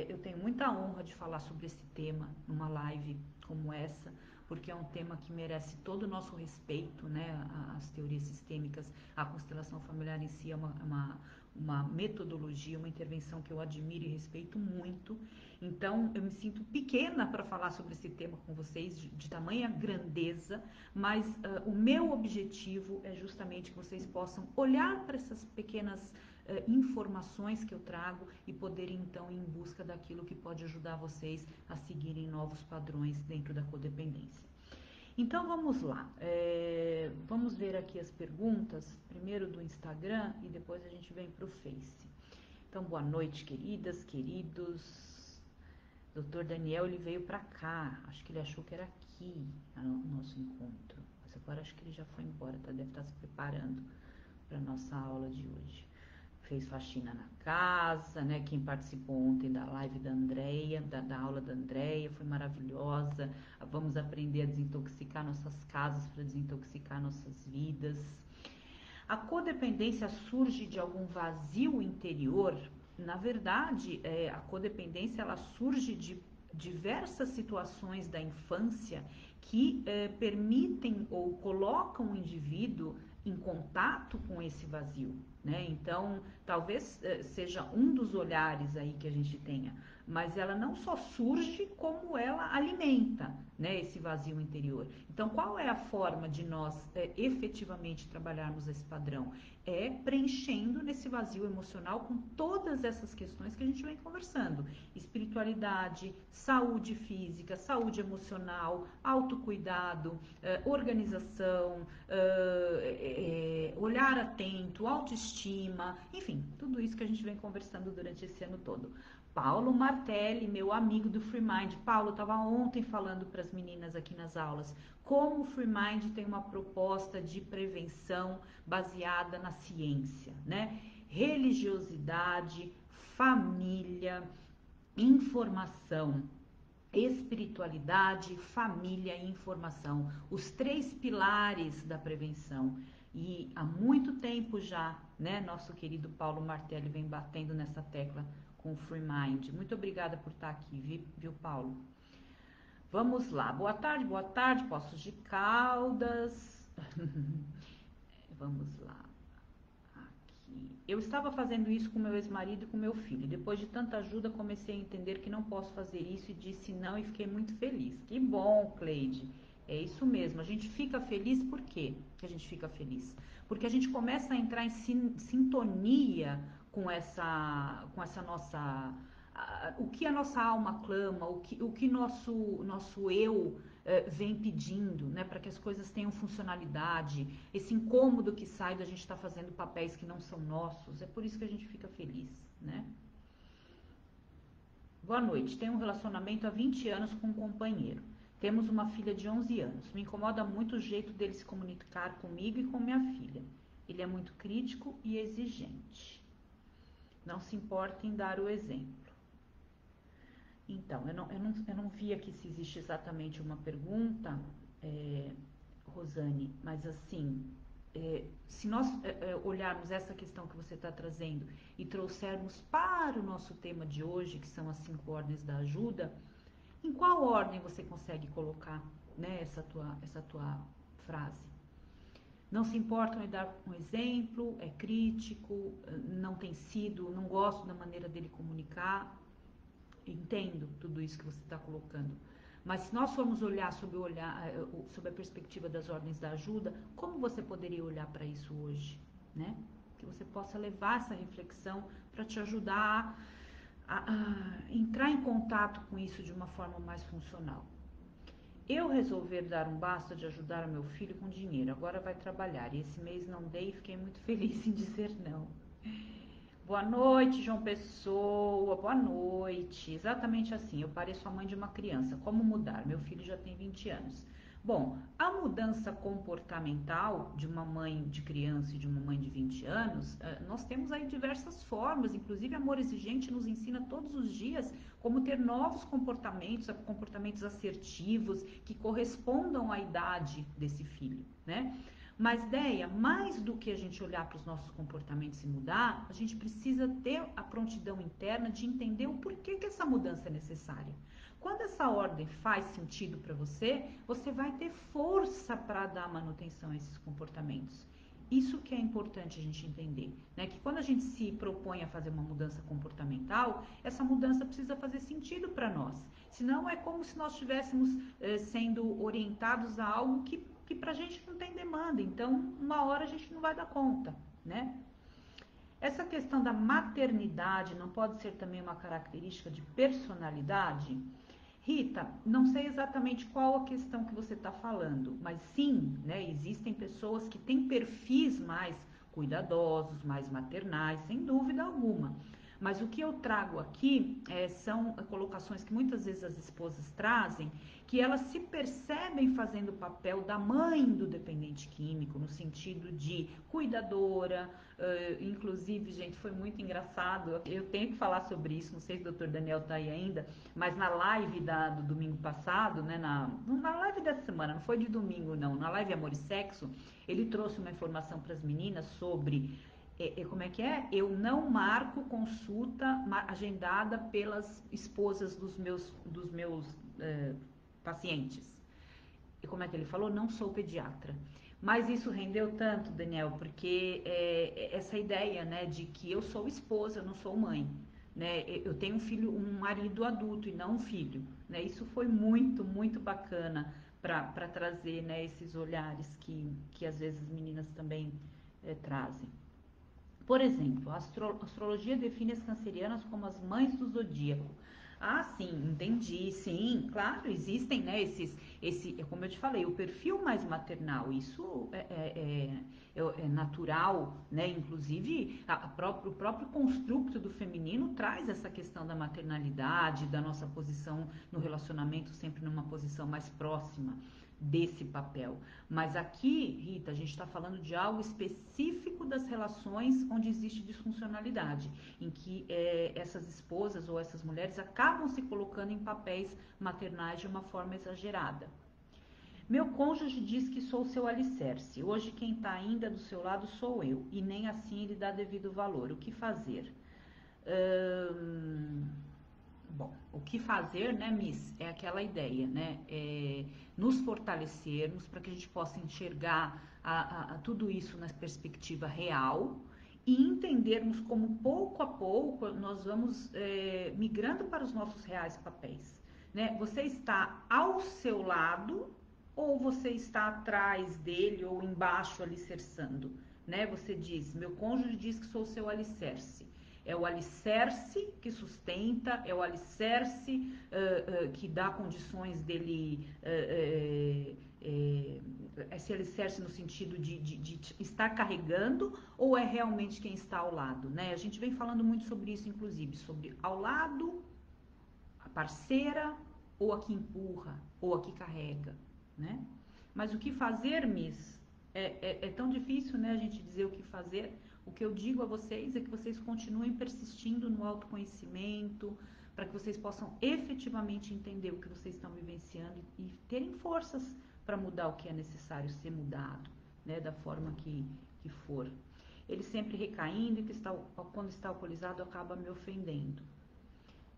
eu tenho muita honra de falar sobre esse tema numa live como essa, porque é um tema que merece todo o nosso respeito, né? As teorias sistêmicas, a constelação familiar em si é uma metodologia, uma intervenção que eu admiro e respeito muito. Então, eu me sinto pequena para falar sobre esse tema com vocês, de tamanha grandeza, mas o meu objetivo é justamente que vocês possam olhar para essas pequenas informações que eu trago e poderem então ir em busca daquilo que pode ajudar vocês a seguirem novos padrões dentro da codependência. Então vamos lá, vamos ver aqui as perguntas, primeiro do Instagram e depois a gente vem para o Face. Então, boa noite, queridas, queridos. Dr. Daniel, ele veio para cá, acho que ele achou que era aqui o nosso encontro, mas agora acho que ele já foi embora, tá? Deve estar se preparando para a nossa aula de hoje. Fez faxina na casa, né? Quem participou ontem da live da Andreia, da aula da Andreia, foi maravilhosa. Vamos aprender a desintoxicar nossas casas para desintoxicar nossas vidas. A codependência surge de algum vazio interior? Na verdade, a codependência ela surge de diversas situações da infância que permitem ou colocam o indivíduo em contato com esse vazio, né? Então, talvez seja um dos olhares aí que a gente tenha, mas ela não só surge, como ela alimenta, né, esse vazio interior. Então, qual é a forma de nós efetivamente trabalharmos esse padrão? É preenchendo nesse vazio emocional com todas essas questões que a gente vem conversando: espiritualidade, saúde física, saúde emocional, autocuidado, organização, olhar atento, autoestima, autoestima, enfim, tudo isso que a gente vem conversando durante esse ano todo. Paulo Martelli, meu amigo do Free Mind. Paulo, eu estava ontem falando para as meninas aqui nas aulas como o Free Mind tem uma proposta de prevenção baseada na ciência, né? Religiosidade, família, informação, espiritualidade, família e informação, os 3 pilares da prevenção. E há muito tempo já, né, nosso querido Paulo Martelli vem batendo nessa tecla com o Free Mind. Muito obrigada por estar aqui, viu, Paulo? Vamos lá. Boa tarde, Poços de Caldas. Vamos lá. Eu estava fazendo isso com meu ex-marido e com meu filho. Depois de tanta ajuda, comecei a entender que não posso fazer isso e disse não e fiquei muito feliz. Que bom, Cleide. É isso mesmo. A gente fica feliz por quê que a gente fica feliz? Porque a gente começa a entrar em sintonia com essa nossa... o que a nossa alma clama, o que nosso eu vem pedindo, né, para que as coisas tenham funcionalidade, esse incômodo que sai da gente estar fazendo papéis que não são nossos, é por isso que a gente fica feliz, né? Boa noite, tenho um relacionamento há 20 anos com um companheiro. Temos uma filha de 11 anos. Me incomoda muito o jeito dele se comunicar comigo e com minha filha. Ele é muito crítico e exigente. Não se importa em dar o exemplo. Então, eu não vi aqui se existe exatamente uma pergunta, Rosane, mas assim, se nós olharmos essa questão que você está trazendo e trouxermos para o nosso tema de hoje, que são as 5 ordens da ajuda, em qual ordem você consegue colocar, né, essa tua frase? Não se importam em dar um exemplo, é crítico, não tem sido, não gosto da maneira dele comunicar. Entendo tudo isso que você está colocando, mas se nós formos olhar sob a perspectiva das ordens da ajuda, como você poderia olhar para isso hoje, né? Que você possa levar essa reflexão para te ajudar a entrar em contato com isso de uma forma mais funcional. Eu resolver dar um basta de ajudar o meu filho com dinheiro, agora vai trabalhar, e esse mês não dei e fiquei muito feliz em dizer não. Boa noite, João Pessoa, boa noite. Exatamente assim, eu pareço a mãe de uma criança. Como mudar? Meu filho já tem 20 anos. Bom, a mudança comportamental de uma mãe de criança e de uma mãe de 20 anos, nós temos aí diversas formas, inclusive Amor Exigente nos ensina todos os dias como ter novos comportamentos, comportamentos assertivos que correspondam à idade desse filho, né? Mas, Deia, mais do que a gente olhar para os nossos comportamentos e mudar, a gente precisa ter a prontidão interna de entender o porquê que essa mudança é necessária. Quando essa ordem faz sentido para você, você vai ter força para dar manutenção a esses comportamentos. Isso que é importante a gente entender, né? Que quando a gente se propõe a fazer uma mudança comportamental, essa mudança precisa fazer sentido para nós. Senão é como se nós estivéssemos sendo orientados a algo que pra gente não tem demanda, então uma hora a gente não vai dar conta, né? Essa questão da maternidade não pode ser também uma característica de personalidade? Rita, não sei exatamente qual a questão que você está falando, mas sim, né, existem pessoas que têm perfis mais cuidadosos, mais maternais, sem dúvida alguma. Mas o que eu trago aqui são colocações que muitas vezes as esposas trazem, que elas se percebem fazendo o papel da mãe do dependente químico, no sentido de cuidadora, inclusive, gente, foi muito engraçado, eu tenho que falar sobre isso, não sei se o Dr. Daniel está aí ainda, mas na live do domingo passado, né, na live dessa semana, não foi de domingo não, na live Amor e Sexo, ele trouxe uma informação para as meninas sobre... como é que é? Eu não marco consulta agendada pelas esposas dos meus pacientes. E como é que ele falou? Não sou pediatra. Mas isso rendeu tanto, Daniel, porque essa ideia, né, de que eu sou esposa, eu não sou mãe, né? Eu tenho um marido adulto e não um filho, né? Isso foi muito, muito bacana para trazer, né, esses olhares que às vezes as meninas também trazem. Por exemplo, a astrologia define as cancerianas como as mães do zodíaco. Ah, sim, entendi, sim, claro, existem, né, como eu te falei, o perfil mais maternal, isso é natural, né? Inclusive, o próprio construto do feminino traz essa questão da maternalidade, da nossa posição no relacionamento sempre numa posição mais próxima desse papel. Mas aqui, Rita, a gente está falando de algo específico das relações onde existe disfuncionalidade, em que essas esposas ou essas mulheres acabam se colocando em papéis maternais de uma forma exagerada. Meu cônjuge diz que sou seu alicerce. Hoje quem está ainda do seu lado sou eu, e nem assim ele dá devido valor. O que fazer? Bom, o que fazer, né, Miss? É aquela ideia, né? Nos fortalecermos para que a gente possa enxergar tudo isso na perspectiva real e entendermos como pouco a pouco nós vamos migrando para os nossos reais papéis, né? Você está ao seu lado ou você está atrás dele ou embaixo alicerçando, né? Você diz, meu cônjuge diz que sou seu alicerce. É o alicerce que sustenta, é o alicerce que dá condições dele, esse alicerce no sentido de estar carregando, ou é realmente quem está ao lado, né? A gente vem falando muito sobre isso, inclusive, sobre ao lado, a parceira, ou a que empurra, ou a que carrega, né? Mas o que fazer, Miss? É tão difícil, né, a gente dizer o que fazer. O que eu digo a vocês é que vocês continuem persistindo no autoconhecimento, para que vocês possam efetivamente entender o que vocês estão vivenciando e terem forças para mudar o que é necessário ser mudado, né, da forma que for. Ele sempre recaindo e quando está alcoolizado acaba me ofendendo.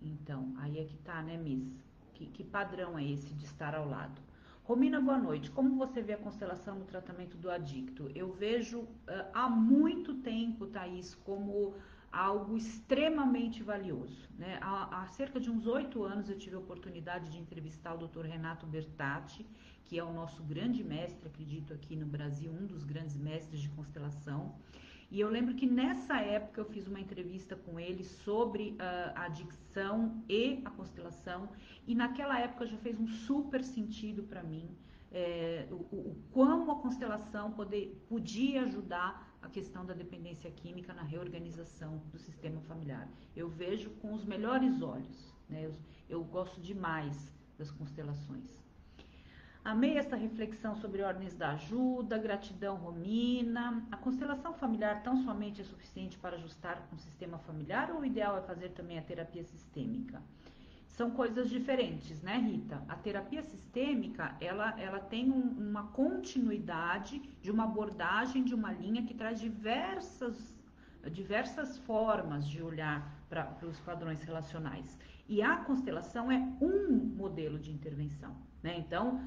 Então, aí é que tá, né, Miss? Que padrão é esse de estar ao lado? Romina, boa noite. Como você vê a constelação no tratamento do adicto? Eu vejo há muito tempo, Thaís, como algo extremamente valioso, né? Há cerca de uns 8 anos eu tive a oportunidade de entrevistar o Dr. Renato Bertatti, que é o nosso grande mestre, acredito, aqui no Brasil, um dos grandes mestres de constelação. E eu lembro que nessa época eu fiz uma entrevista com ele sobre a adicção e a constelação, e naquela época já fez um super sentido para mim o como a constelação podia ajudar a questão da dependência química na reorganização do sistema familiar. Eu vejo com os melhores olhos, né? Eu gosto demais das constelações. Amei essa reflexão sobre ordens da ajuda, gratidão, Romina. A constelação familiar tão somente é suficiente para ajustar um sistema familiar ou o ideal é fazer também a terapia sistêmica? São coisas diferentes, né, Rita? A terapia sistêmica, ela tem uma continuidade de uma abordagem de uma linha que traz diversas formas de olhar para os padrões relacionais. E a constelação é um modelo de intervenção, né? Então,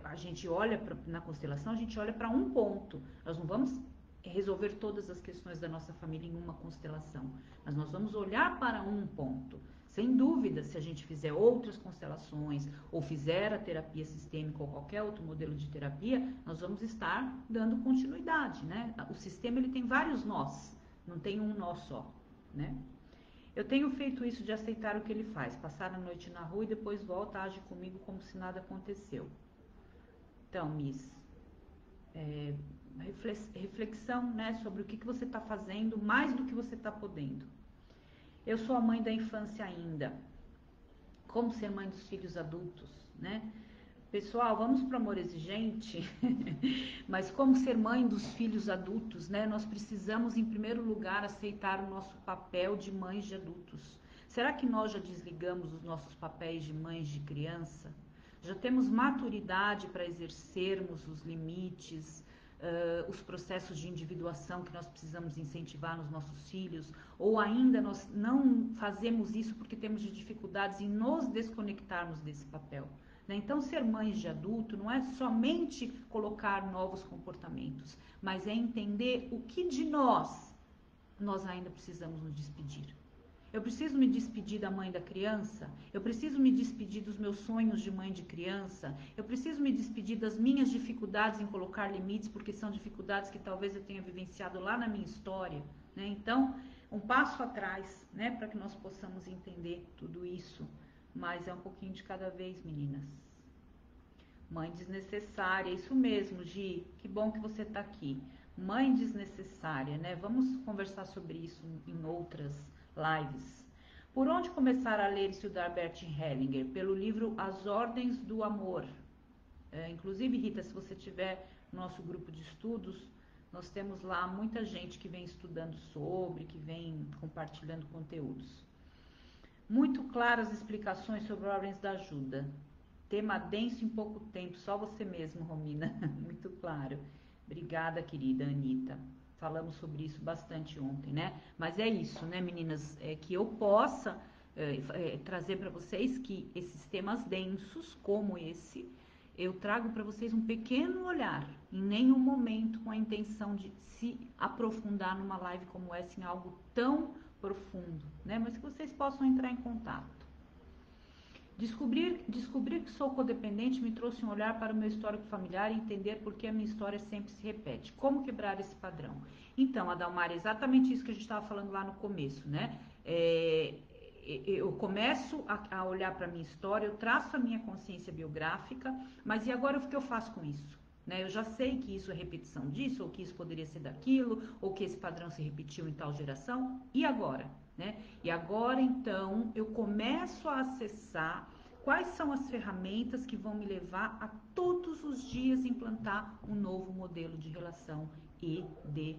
a gente olha na constelação, a gente olha para um ponto. Nós não vamos resolver todas as questões da nossa família em uma constelação, mas nós vamos olhar para um ponto. Sem dúvida, se a gente fizer outras constelações ou fizer a terapia sistêmica ou qualquer outro modelo de terapia, nós vamos estar dando continuidade, né? O sistema ele tem vários nós, não tem um nó só, né? Eu tenho feito isso de aceitar o que ele faz, passar a noite na rua e depois volta, age comigo como se nada aconteceu. Então, Miss, reflexão, né, sobre o que você está fazendo mais do que você está podendo. Eu sou a mãe da infância ainda. Como ser mãe dos filhos adultos, né? Pessoal, vamos para o amor exigente, mas como ser mãe dos filhos adultos, né? Nós precisamos, em primeiro lugar, aceitar o nosso papel de mães de adultos. Será que nós já desligamos os nossos papéis de mães de criança? Já temos maturidade para exercermos os limites, os processos de individuação que nós precisamos incentivar nos nossos filhos, ou ainda nós não fazemos isso porque temos dificuldades em nos desconectarmos desse papel, né? Então, ser mães de adulto não é somente colocar novos comportamentos, mas é entender o que de nós ainda precisamos nos despedir. Eu preciso me despedir da mãe da criança, eu preciso me despedir dos meus sonhos de mãe de criança, eu preciso me despedir das minhas dificuldades em colocar limites, porque são dificuldades que talvez eu tenha vivenciado lá na minha história, né? Então, um passo atrás, né, para que nós possamos entender tudo isso, mas é um pouquinho de cada vez, meninas. Mãe desnecessária, isso mesmo, Gi, que bom que você tá aqui. Mãe desnecessária, né? Vamos conversar sobre isso em outras lives. Por onde começar a ler e estudar Bert Hellinger? Pelo livro As Ordens do Amor. Inclusive, Rita, se você tiver no nosso grupo de estudos, nós temos lá muita gente que vem estudando sobre, que vem compartilhando conteúdos. Muito claras explicações sobre ordens da ajuda. Tema denso em pouco tempo, só você mesmo, Romina. Muito claro. Obrigada, querida Anitta. Falamos sobre isso bastante ontem, né? Mas é isso, né, meninas? É que eu possa trazer para vocês que esses temas densos, como esse, eu trago para vocês um pequeno olhar, em nenhum momento com a intenção de se aprofundar numa live como essa em algo tão profundo, né? Mas que vocês possam entrar em contato. Descobrir que sou codependente me trouxe um olhar para o meu histórico familiar e entender por que a minha história sempre se repete. Como quebrar esse padrão? Então, Adalmar, é exatamente isso que a gente estava falando lá no começo, né? Eu começo a olhar para a minha história, eu traço a minha consciência biográfica, mas e agora o que eu faço com isso? Né? Eu já sei que isso é repetição disso, ou que isso poderia ser daquilo, ou que esse padrão se repetiu em tal geração, e agora? Né? E agora, então, eu começo a acessar quais são as ferramentas que vão me levar a todos os dias implantar um novo modelo de relação e de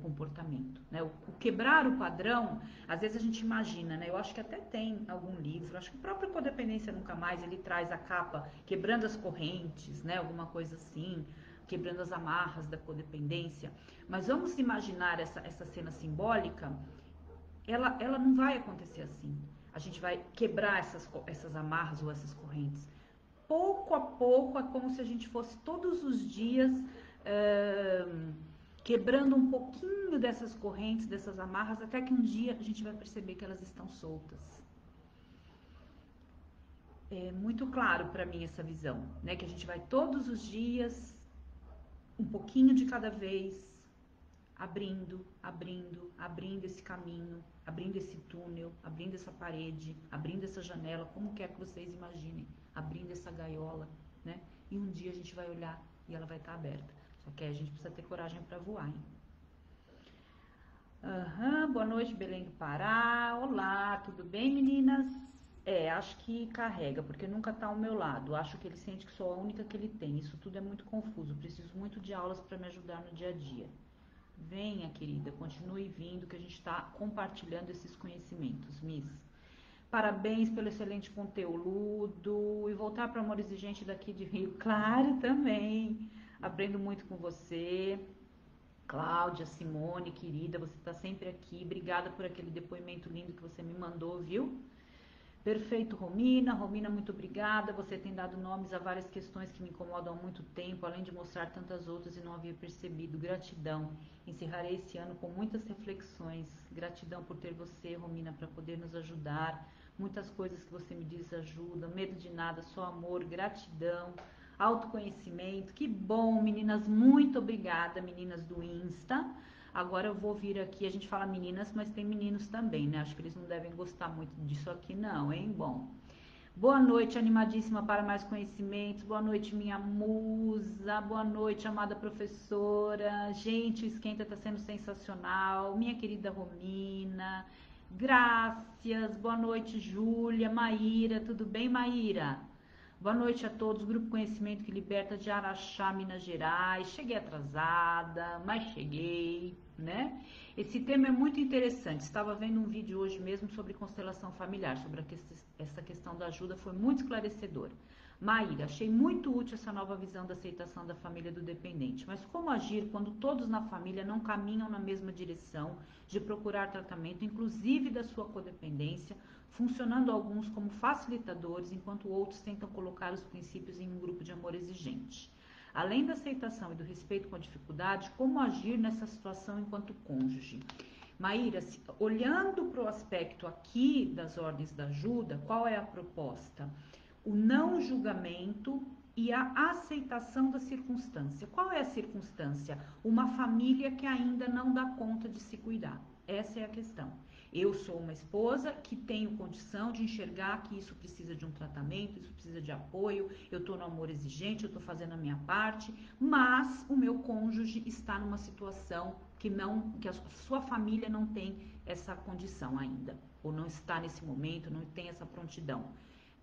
comportamento. Né? O quebrar o padrão, às vezes a gente imagina, né? Eu acho que até tem algum livro, acho que o próprio Codependência Nunca Mais, ele traz a capa quebrando as correntes, né? Alguma coisa assim, quebrando as amarras da codependência. Mas vamos imaginar essa cena simbólica. Ela não vai acontecer assim. A gente vai quebrar essas amarras ou essas correntes. Pouco a pouco, é como se a gente fosse todos os dias quebrando um pouquinho dessas correntes, dessas amarras, até que um dia a gente vai perceber que elas estão soltas. É muito claro para mim essa visão, né? Que a gente vai todos os dias, um pouquinho de cada vez, abrindo esse caminho, abrindo esse túnel, abrindo essa parede, abrindo essa janela, como quer que vocês imaginem, abrindo essa gaiola, né? E um dia a gente vai olhar e ela vai estar aberta. Só que a gente precisa ter coragem para voar, hein? Boa noite, Belém do Pará. Olá, tudo bem, meninas? Acho que carrega, porque nunca tá ao meu lado. Acho que ele sente que sou a única que ele tem. Isso tudo é muito confuso. Preciso muito de aulas para me ajudar no dia a dia. Venha, querida, continue vindo que a gente está compartilhando esses conhecimentos, Miss. Parabéns pelo excelente conteúdo e voltar para Amor Exigente daqui de Rio. Claro, também. Aprendo muito com você. Cláudia, Simone, querida, você está sempre aqui. Obrigada por aquele depoimento lindo que você me mandou, viu? Perfeito, Romina. Romina, muito obrigada. Você tem dado nomes a várias questões que me incomodam há muito tempo, além de mostrar tantas outras e não havia percebido. Gratidão. Encerrarei esse ano com muitas reflexões. Gratidão por ter você, Romina, para poder nos ajudar. Muitas coisas que você me diz ajudam. Medo de nada, só amor, gratidão, autoconhecimento. Que bom, meninas. Muito obrigada, meninas do Insta. Agora eu vou vir aqui, a gente fala meninas, mas tem meninos também, né? Acho que eles não devem gostar muito disso aqui não, hein? Bom, boa noite, animadíssima para mais conhecimentos. Boa noite, minha musa. Boa noite, amada professora. Gente, o Esquenta tá sendo sensacional. Minha querida Romina. Graças. Boa noite, Júlia. Maíra, tudo bem, Maíra? Boa noite a todos, Grupo Conhecimento que Liberta de Araxá, Minas Gerais. Cheguei atrasada, mas cheguei, né? Esse tema é muito interessante. Estava vendo um vídeo hoje mesmo sobre constelação familiar, sobre essa questão da ajuda, foi muito esclarecedor. Maíra, achei muito útil essa nova visão da aceitação da família do dependente, mas como agir quando todos na família não caminham na mesma direção de procurar tratamento, inclusive da sua codependência, funcionando alguns como facilitadores, enquanto outros tentam colocar os princípios em um grupo de amor exigente. Além da aceitação e do respeito com a dificuldade, como agir nessa situação enquanto cônjuge? Maíra, olhando para o aspecto aqui das ordens da ajuda, qual é a proposta? O não julgamento e a aceitação da circunstância. Qual é a circunstância? Uma família que ainda não dá conta de se cuidar. Essa é a questão. Eu sou uma esposa que tenho condição de enxergar que isso precisa de um tratamento, isso precisa de apoio, eu tô no amor exigente, eu tô fazendo a minha parte, mas o meu cônjuge está numa situação que a sua família não tem essa condição ainda, ou não está nesse momento, não tem essa prontidão.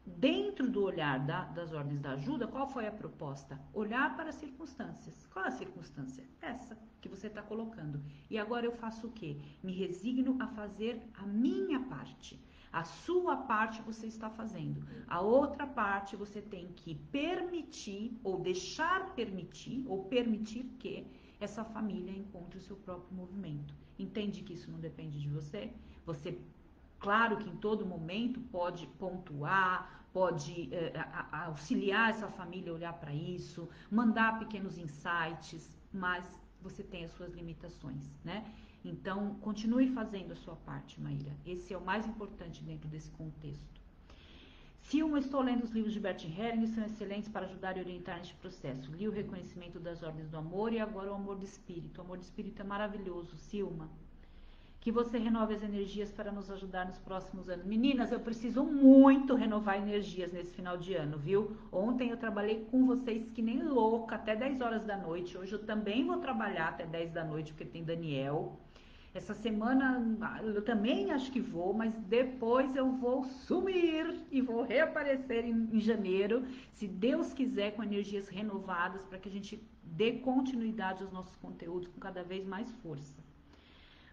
Dentro do olhar das ordens da ajuda, qual foi a proposta? Olhar para as circunstâncias. Qual é a circunstância? Essa que você está colocando. E agora eu faço o quê? Me resigno a fazer a minha parte. A sua parte você está fazendo. A outra parte você tem que permitir, ou deixar permitir, ou permitir que essa família encontre o seu próprio movimento. Entende que isso não depende de você? Você, claro que em todo momento pode pontuar, pode auxiliar essa família a olhar para isso, mandar pequenos insights, mas você tem as suas limitações, né? Então, continue fazendo a sua parte, Maíra. Esse é o mais importante dentro desse contexto. Silma, estou lendo os livros de Bert Helling, são excelentes para ajudar e orientar neste processo. Li o Reconhecimento das Ordens do Amor e agora o Amor do Espírito. O Amor do Espírito é maravilhoso, Silma. Que você renove as energias para nos ajudar nos próximos anos. Meninas, eu preciso muito renovar energias nesse final de ano, viu? Ontem eu trabalhei com vocês que nem louca, até 10 horas da noite. Hoje eu também vou trabalhar até 10 da noite, porque tem Daniel. Essa semana eu também acho que vou, mas depois eu vou sumir e vou reaparecer em janeiro, se Deus quiser, com energias renovadas, para que a gente dê continuidade aos nossos conteúdos com cada vez mais força.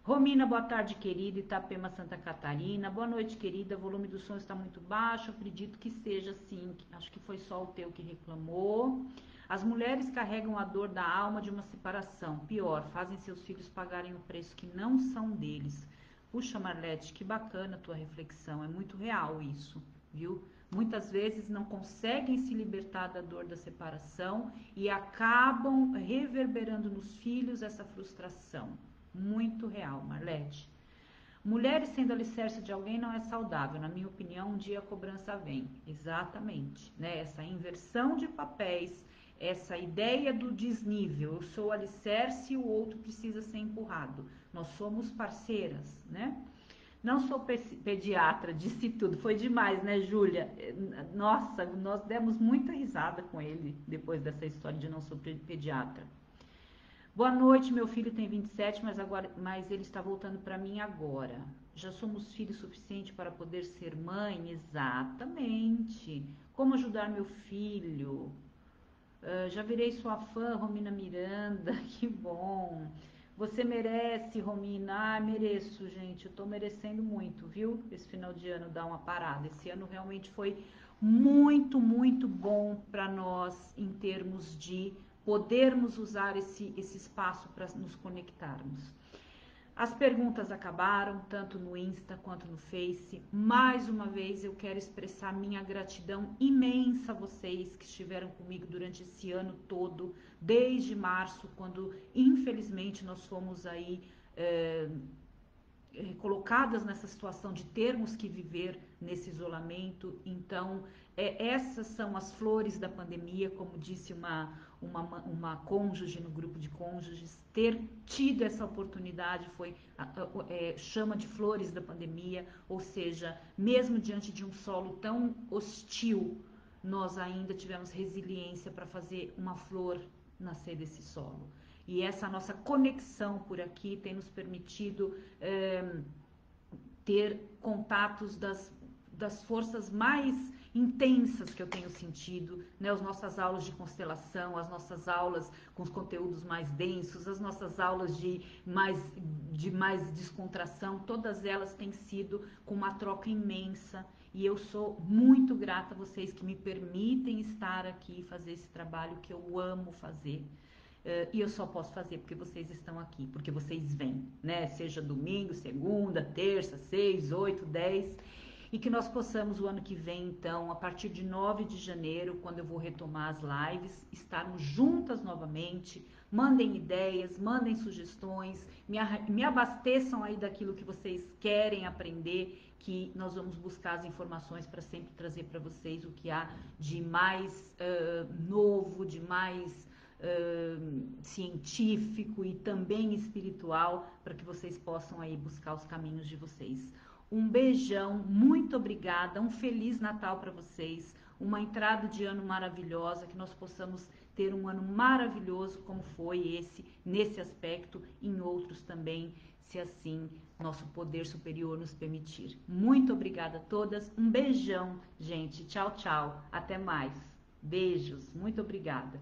Romina, boa tarde, querida. Itapema, Santa Catarina. Boa noite, querida. O volume do som está muito baixo. Acredito que seja assim. Acho que foi só o teu que reclamou. As mulheres carregam a dor da alma de uma separação. Pior, fazem seus filhos pagarem o preço que não são deles. Puxa, Marlete, que bacana a tua reflexão. É muito real isso, viu? Muitas vezes não conseguem se libertar da dor da separação e acabam reverberando nos filhos essa frustração. Muito real, Marlete. Mulheres sendo alicerce de alguém não é saudável. Na minha opinião, um dia a cobrança vem. Exatamente, né? Essa inversão de papéis, essa ideia do desnível. Eu sou alicerce e o outro precisa ser empurrado. Nós somos parceiras, né? Não sou pediatra, disse tudo. Foi demais, né, Júlia? Nossa, nós demos muita risada com ele depois dessa história de não sou pediatra. Boa noite, meu filho tem 27, mas ele está voltando para mim agora. Já somos filhos suficiente para poder ser mãe? Exatamente. Como ajudar meu filho? Já virei sua fã, Romina Miranda, que bom. Você merece, Romina. Ah, mereço, gente. Eu tô merecendo muito, viu? Esse final de ano dar uma parada. Esse ano realmente foi muito, muito bom para nós em termos de podermos usar esse espaço para nos conectarmos. As perguntas acabaram, tanto no Insta quanto no Face. Mais uma vez eu quero expressar minha gratidão imensa a vocês que estiveram comigo durante esse ano todo, desde março, quando infelizmente nós fomos aí colocadas nessa situação de termos que viver nesse isolamento. Então, essas são as flores da pandemia, como disse uma cônjuge no grupo de cônjuges. Ter tido essa oportunidade foi, chama de flores da pandemia, ou seja, mesmo diante de um solo tão hostil, nós ainda tivemos resiliência para fazer uma flor nascer desse solo. E essa nossa conexão por aqui tem nos permitido ter contatos das forças mais intensas que eu tenho sentido, né? As nossas aulas de constelação, as nossas aulas com os conteúdos mais densos, as nossas aulas de mais descontração, todas elas têm sido com uma troca imensa. E eu sou muito grata a vocês que me permitem estar aqui e fazer esse trabalho que eu amo fazer. E eu só posso fazer porque vocês estão aqui, porque vocês vêm, né? Seja domingo, segunda, terça, 6, 8, 10. E que nós possamos o ano que vem, então, a partir de 9 de janeiro, quando eu vou retomar as lives, estarmos juntas novamente. Mandem ideias, mandem sugestões, me abasteçam aí daquilo que vocês querem aprender, que nós vamos buscar as informações para sempre trazer para vocês o que há de mais novo, de mais científico e também espiritual, para que vocês possam aí buscar os caminhos de vocês. Um beijão, muito obrigada, um Feliz Natal para vocês, uma entrada de ano maravilhosa, que nós possamos ter um ano maravilhoso como foi esse, nesse aspecto, em outros também, se assim nosso poder superior nos permitir. Muito obrigada a todas, um beijão, gente, tchau, tchau, até mais, beijos, muito obrigada.